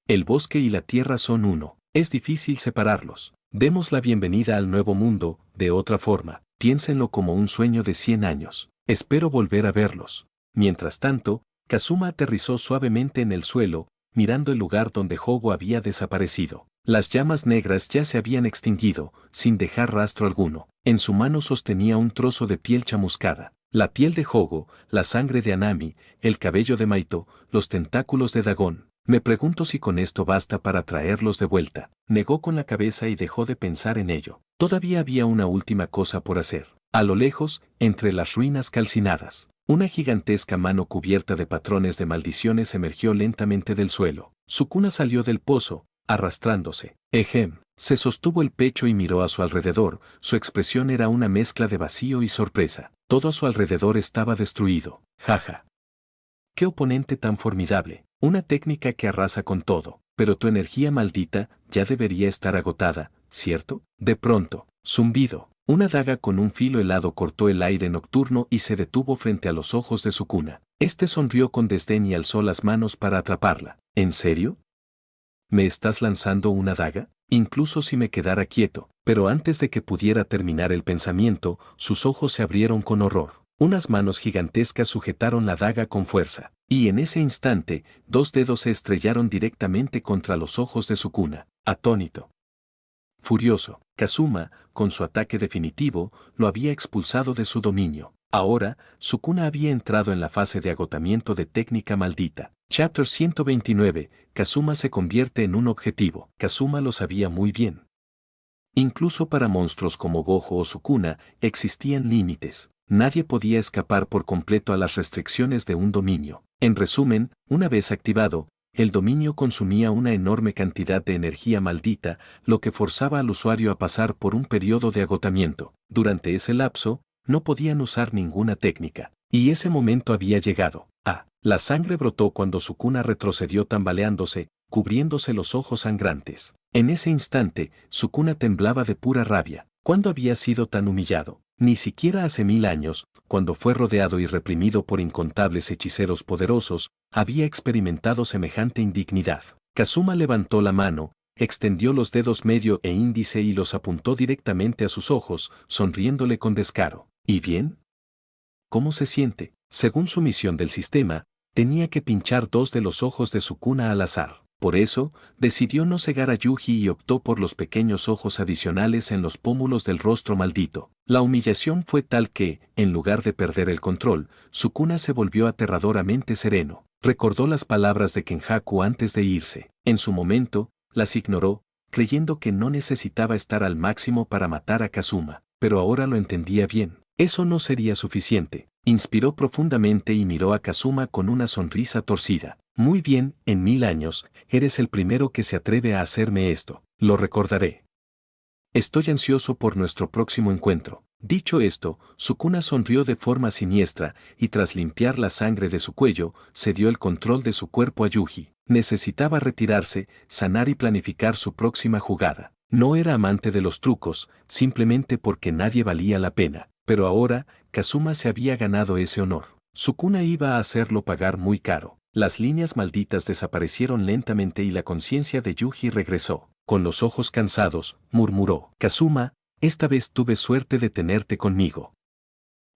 El bosque y la tierra son uno. Es difícil separarlos. Demos la bienvenida al nuevo mundo, de otra forma. Piénsenlo como un sueño de 100 años. Espero volver a verlos. Mientras tanto, Kazuma aterrizó suavemente en el suelo, mirando el lugar donde Hogo había desaparecido. Las llamas negras ya se habían extinguido, sin dejar rastro alguno. En su mano sostenía un trozo de piel chamuscada. La piel de Hogo, la sangre de Anami, el cabello de Maito, los tentáculos de Dagon. Me pregunto si con esto basta para traerlos de vuelta. Negó con la cabeza y dejó de pensar en ello. Todavía había una última cosa por hacer. A lo lejos, entre las ruinas calcinadas, una gigantesca mano cubierta de patrones de maldiciones emergió lentamente del suelo. Sukuna salió del pozo, arrastrándose. Ejem, se sostuvo el pecho y miró a su alrededor. Su expresión era una mezcla de vacío y sorpresa. Todo a su alrededor estaba destruido. Jaja. ¡Qué oponente tan formidable! Una técnica que arrasa con todo. Pero tu energía maldita ya debería estar agotada, ¿cierto? De pronto, zumbido. Una daga con un filo helado cortó el aire nocturno y se detuvo frente a los ojos de Sukuna. Este sonrió con desdén y alzó las manos para atraparla. ¿En serio? ¿Me estás lanzando una daga? Incluso si me quedara quieto. Pero antes de que pudiera terminar el pensamiento, sus ojos se abrieron con horror. Unas manos gigantescas sujetaron la daga con fuerza, y en ese instante, 2 dedos se estrellaron directamente contra los ojos de Sukuna. Atónito. Furioso, Kazuma, con su ataque definitivo, lo había expulsado de su dominio. Ahora, Sukuna había entrado en la fase de agotamiento de técnica maldita. Chapter 129, Kazuma se convierte en un objetivo. Kazuma lo sabía muy bien. Incluso para monstruos como Gojo o Sukuna, existían límites. Nadie podía escapar por completo a las restricciones de un dominio. En resumen, una vez activado, el dominio consumía una enorme cantidad de energía maldita, lo que forzaba al usuario a pasar por un periodo de agotamiento. Durante ese lapso, no podían usar ninguna técnica. Y ese momento había llegado. La sangre brotó cuando Sukuna retrocedió tambaleándose, cubriéndose los ojos sangrantes. En ese instante, Sukuna temblaba de pura rabia. ¿Cuándo había sido tan humillado? Ni siquiera hace 1000 años, cuando fue rodeado y reprimido por incontables hechiceros poderosos, había experimentado semejante indignidad. Kazuma levantó la mano, extendió los dedos medio e índice y los apuntó directamente a sus ojos, sonriéndole con descaro. ¿Y bien? ¿Cómo se siente? Según su misión del sistema, tenía que pinchar 2 de los ojos de Sukuna al azar. Por eso, decidió no cegar a Yuji y optó por los pequeños ojos adicionales en los pómulos del rostro maldito. La humillación fue tal que, en lugar de perder el control, Sukuna se volvió aterradoramente sereno. Recordó las palabras de Kenjaku antes de irse. En su momento, las ignoró, creyendo que no necesitaba estar al máximo para matar a Kazuma. Pero ahora lo entendía bien. Eso no sería suficiente. Inspiró profundamente y miró a Kazuma con una sonrisa torcida. Muy bien, en 1000 años, eres el primero que se atreve a hacerme esto. Lo recordaré. Estoy ansioso por nuestro próximo encuentro. Dicho esto, Sukuna sonrió de forma siniestra y tras limpiar la sangre de su cuello, cedió el control de su cuerpo a Yuji. Necesitaba retirarse, sanar y planificar su próxima jugada. No era amante de los trucos, simplemente porque nadie valía la pena. Pero ahora, Kazuma se había ganado ese honor. Sukuna iba a hacerlo pagar muy caro. Las líneas malditas desaparecieron lentamente y la conciencia de Yuji regresó. Con los ojos cansados, murmuró: Kazuma, esta vez tuve suerte de tenerte conmigo.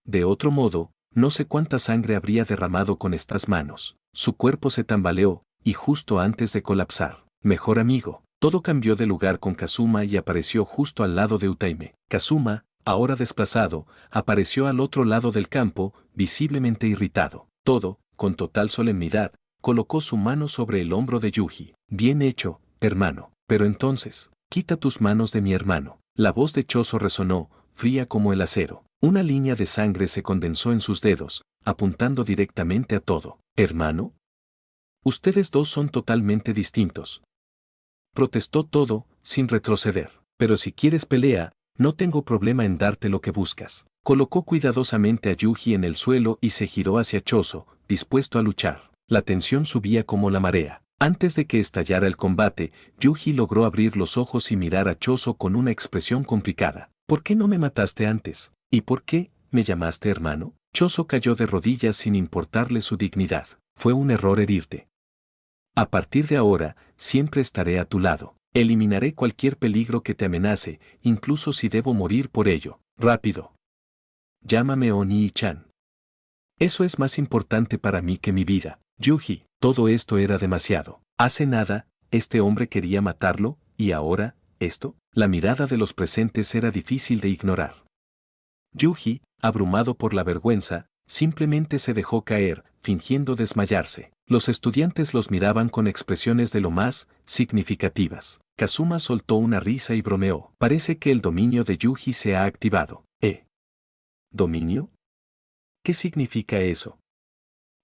De otro modo, no sé cuánta sangre habría derramado con estas manos. Su cuerpo se tambaleó, y justo antes de colapsar, mejor amigo, todo cambió de lugar con Kazuma y apareció justo al lado de Utaime. Kazuma, ahora desplazado, apareció al otro lado del campo, visiblemente irritado. Todo, con total solemnidad, colocó su mano sobre el hombro de Yuji. Bien hecho, hermano. Pero entonces, quita tus manos de mi hermano. La voz de Choso resonó, fría como el acero. Una línea de sangre se condensó en sus dedos, apuntando directamente a todo. ¿Hermano? Ustedes dos son totalmente distintos. Protestó todo, sin retroceder. Pero si quieres pelea, no tengo problema en darte lo que buscas. Colocó cuidadosamente a Yuji en el suelo y se giró hacia Choso, dispuesto a luchar. La tensión subía como la marea. Antes de que estallara el combate, Yuji logró abrir los ojos y mirar a Choso con una expresión complicada. ¿Por qué no me mataste antes? ¿Y por qué me llamaste hermano? Choso cayó de rodillas sin importarle su dignidad. Fue un error herirte. A partir de ahora, siempre estaré a tu lado. Eliminaré cualquier peligro que te amenace, incluso si debo morir por ello. Rápido. Llámame Oni-chan. Eso es más importante para mí que mi vida. Yuji, todo esto era demasiado. Hace nada, este hombre quería matarlo, y ahora, esto. La mirada de los presentes era difícil de ignorar. Yuji, abrumado por la vergüenza, simplemente se dejó caer, fingiendo desmayarse. Los estudiantes los miraban con expresiones de lo más significativas. Kazuma soltó una risa y bromeó. Parece que el dominio de Yuji se ha activado. ¿Dominio? ¿Qué significa eso?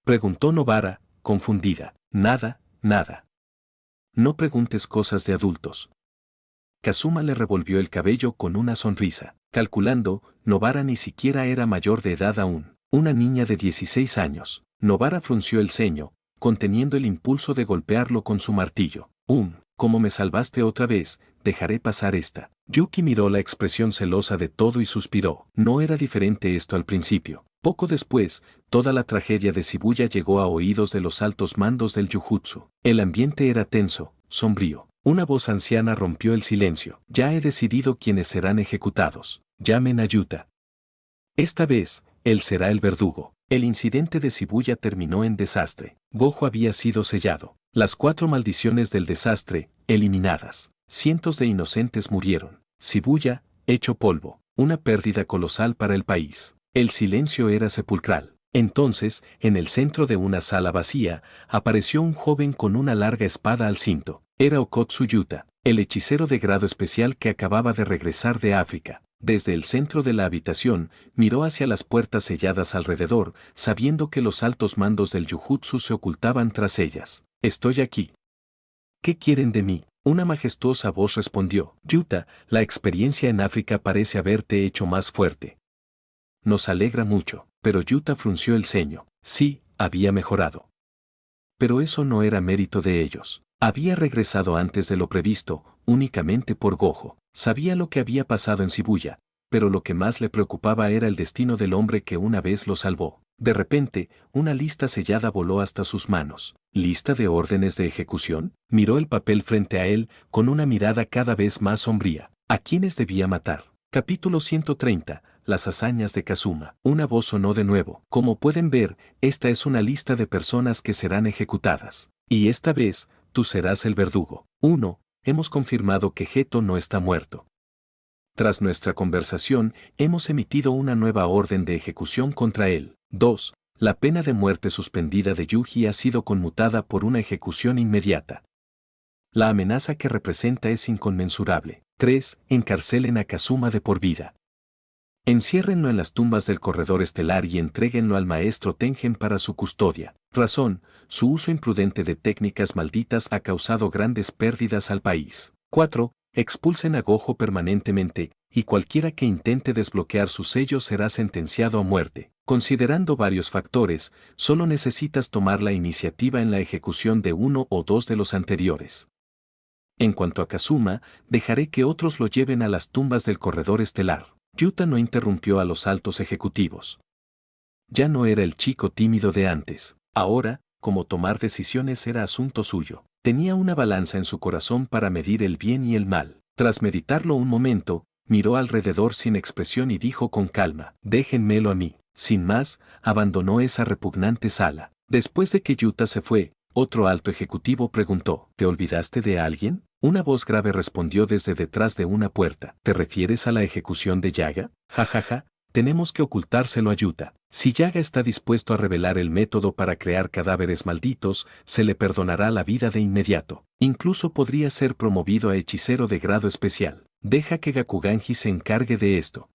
Preguntó Nobara, confundida. Nada. No preguntes cosas de adultos. Kazuma le revolvió el cabello con una sonrisa. Calculando, Nobara ni siquiera era mayor de edad aún. Una niña de 16 años. Nobara frunció el ceño, conteniendo el impulso de golpearlo con su martillo. Como me salvaste otra vez, dejaré pasar esta. Yuki miró la expresión celosa de todo y suspiró. No era diferente esto al principio. Poco después, toda la tragedia de Shibuya llegó a oídos de los altos mandos del Jujutsu. El ambiente era tenso, sombrío. Una voz anciana rompió el silencio. Ya he decidido quiénes serán ejecutados. Llamen a Yuta. Esta vez, él será el verdugo. El incidente de Shibuya terminó en desastre. Gojo había sido sellado. Las 4 maldiciones del desastre, eliminadas. Cientos de inocentes murieron. Shibuya, hecho polvo. Una pérdida colosal para el país. El silencio era sepulcral. Entonces, en el centro de una sala vacía, apareció un joven con una larga espada al cinto. Era Okotsu Yuta, el hechicero de grado especial que acababa de regresar de África. Desde el centro de la habitación, miró hacia las puertas selladas alrededor, sabiendo que los altos mandos del Jujutsu se ocultaban tras ellas. Estoy aquí. ¿Qué quieren de mí? Una majestuosa voz respondió. Yuta, la experiencia en África parece haberte hecho más fuerte. Nos alegra mucho, pero Yuta frunció el ceño. Sí, había mejorado. Pero eso no era mérito de ellos. Había regresado antes de lo previsto, únicamente por Gojo. Sabía lo que había pasado en Shibuya, pero lo que más le preocupaba era el destino del hombre que una vez lo salvó. De repente, una lista sellada voló hasta sus manos. ¿Lista de órdenes de ejecución? Miró el papel frente a él, con una mirada cada vez más sombría. ¿A quiénes debía matar? Capítulo 130. las hazañas de Kazuma. Una voz sonó de nuevo. Como pueden ver, esta es una lista de personas que serán ejecutadas. Y esta vez, tú serás el verdugo. 1. Hemos confirmado que Geto no está muerto. Tras nuestra conversación, hemos emitido una nueva orden de ejecución contra él. 2. La pena de muerte suspendida de Yuji ha sido conmutada por una ejecución inmediata. La amenaza que representa es inconmensurable. 3. Encarcelen a Kazuma de por vida. Enciérrenlo en las tumbas del corredor estelar y entréguenlo al maestro Tengen para su custodia. Razón: su uso imprudente de técnicas malditas ha causado grandes pérdidas al país. 4. Expulsen a Gojo permanentemente, y cualquiera que intente desbloquear su sello será sentenciado a muerte. Considerando varios factores, solo necesitas tomar la iniciativa en la ejecución de uno o dos de los anteriores. En cuanto a Kazuma, dejaré que otros lo lleven a las tumbas del corredor estelar. Yuta no interrumpió a los altos ejecutivos. Ya no era el chico tímido de antes. Ahora, como tomar decisiones era asunto suyo. Tenía una balanza en su corazón para medir el bien y el mal. Tras meditarlo un momento, miró alrededor sin expresión y dijo con calma: déjenmelo a mí. Sin más, abandonó esa repugnante sala. Después de que Yuta se fue, otro alto ejecutivo preguntó: ¿te olvidaste de alguien? Una voz grave respondió desde detrás de una puerta: ¿te refieres a la ejecución de Yaga? Jajaja, tenemos que ocultárselo a Yuta. Si Yaga está dispuesto a revelar el método para crear cadáveres malditos, se le perdonará la vida de inmediato. Incluso podría ser promovido a hechicero de grado especial. Deja que Gakuganji se encargue de esto.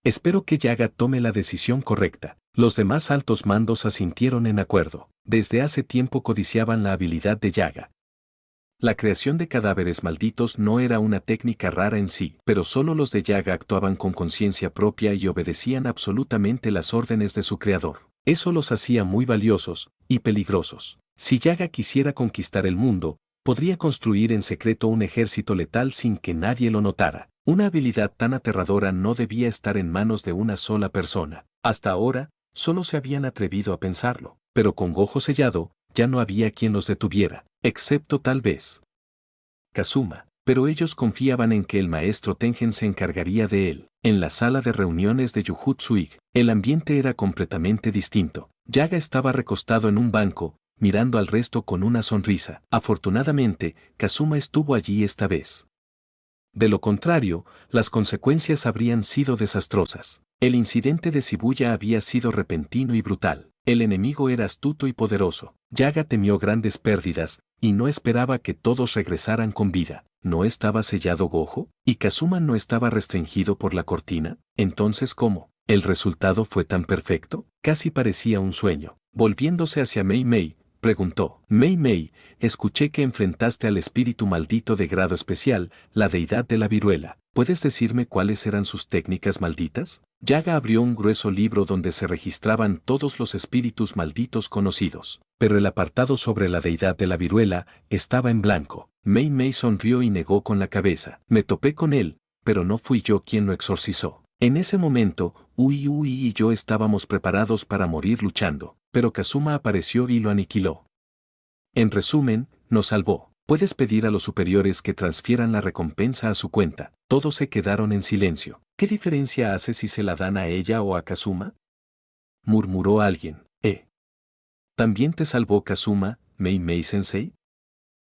Espero que Yaga tome la decisión correcta. Los demás altos mandos asintieron en acuerdo. Desde hace tiempo codiciaban la habilidad de Yaga. La creación de cadáveres malditos no era una técnica rara en sí, pero solo los de Yaga actuaban con conciencia propia y obedecían absolutamente las órdenes de su creador. Eso los hacía muy valiosos y peligrosos. Si Yaga quisiera conquistar el mundo, podría construir en secreto un ejército letal sin que nadie lo notara. Una habilidad tan aterradora no debía estar en manos de una sola persona. Hasta ahora, solo se habían atrevido a pensarlo, pero con Gojo sellado, ya no había quien los detuviera, excepto tal vez Kazuma. Pero ellos confiaban en que el maestro Tengen se encargaría de él. En la sala de reuniones de Jujutsu-ig, el ambiente era completamente distinto. Yaga estaba recostado en un banco, mirando al resto con una sonrisa. Afortunadamente, Kazuma estuvo allí esta vez. De lo contrario, las consecuencias habrían sido desastrosas. El incidente de Shibuya había sido repentino y brutal. El enemigo era astuto y poderoso. Yaga temió grandes pérdidas, y no esperaba que todos regresaran con vida. ¿No estaba sellado Gojo? ¿Y Kazuma no estaba restringido por la cortina? Entonces, ¿cómo? ¿El resultado fue tan perfecto? Casi parecía un sueño. Volviéndose hacia Mei Mei, preguntó: Mei Mei, escuché que enfrentaste al espíritu maldito de grado especial, la deidad de la viruela. ¿Puedes decirme cuáles eran sus técnicas malditas? Yaga abrió un grueso libro donde se registraban todos los espíritus malditos conocidos, pero el apartado sobre la deidad de la viruela estaba en blanco. Mei Mei sonrió y negó con la cabeza. Me topé con él, pero no fui yo quien lo exorcizó. En ese momento, Ui y yo estábamos preparados para morir luchando, pero Kazuma apareció y lo aniquiló. En resumen, nos salvó. Puedes pedir a los superiores que transfieran la recompensa a su cuenta. Todos se quedaron en silencio. ¿Qué diferencia hace si se la dan a ella o a Kazuma?, murmuró alguien. ¿También te salvó Kazuma, Mei Mei Sensei?,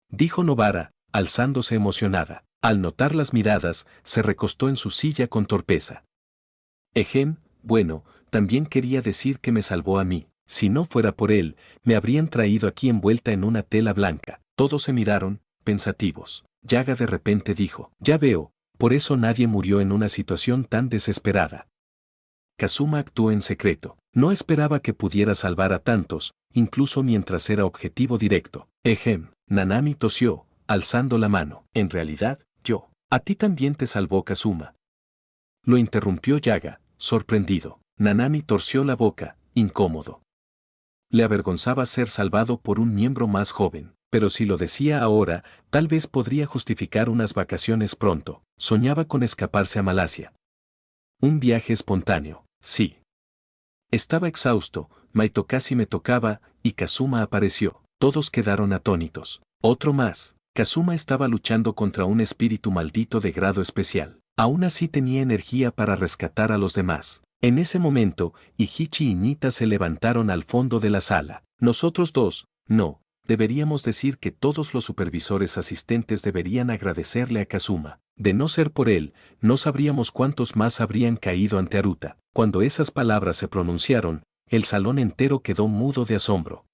dijo Nobara, alzándose emocionada. Al notar las miradas, se recostó en su silla con torpeza. Bueno, también quería decir que me salvó a mí. Si no fuera por él, me habrían traído aquí envuelta en una tela blanca. Todos se miraron, pensativos. Yaga de repente dijo: ya veo, por eso nadie murió en una situación tan desesperada. Kazuma actuó en secreto. No esperaba que pudiera salvar a tantos, incluso mientras era objetivo directo. Nanami tosió, alzando la mano. En realidad, yo. A ti también te salvó Kazuma. Lo interrumpió Yaga, sorprendido. Nanami torció la boca, incómodo. Le avergonzaba ser salvado por un miembro más joven, pero si lo decía ahora, tal vez podría justificar unas vacaciones pronto. Soñaba con escaparse a Malasia. Un viaje espontáneo, sí. Estaba exhausto, Maito casi me tocaba, y Kazuma apareció. Todos quedaron atónitos. Otro más. Kazuma estaba luchando contra un espíritu maldito de grado especial. Aún así tenía energía para rescatar a los demás. En ese momento, Ichichi y Nita se levantaron al fondo de la sala. Nosotros dos, no, deberíamos decir que todos los supervisores asistentes deberían agradecerle a Kazuma. De no ser por él, no sabríamos cuántos más habrían caído ante Aruta. Cuando esas palabras se pronunciaron, el salón entero quedó mudo de asombro.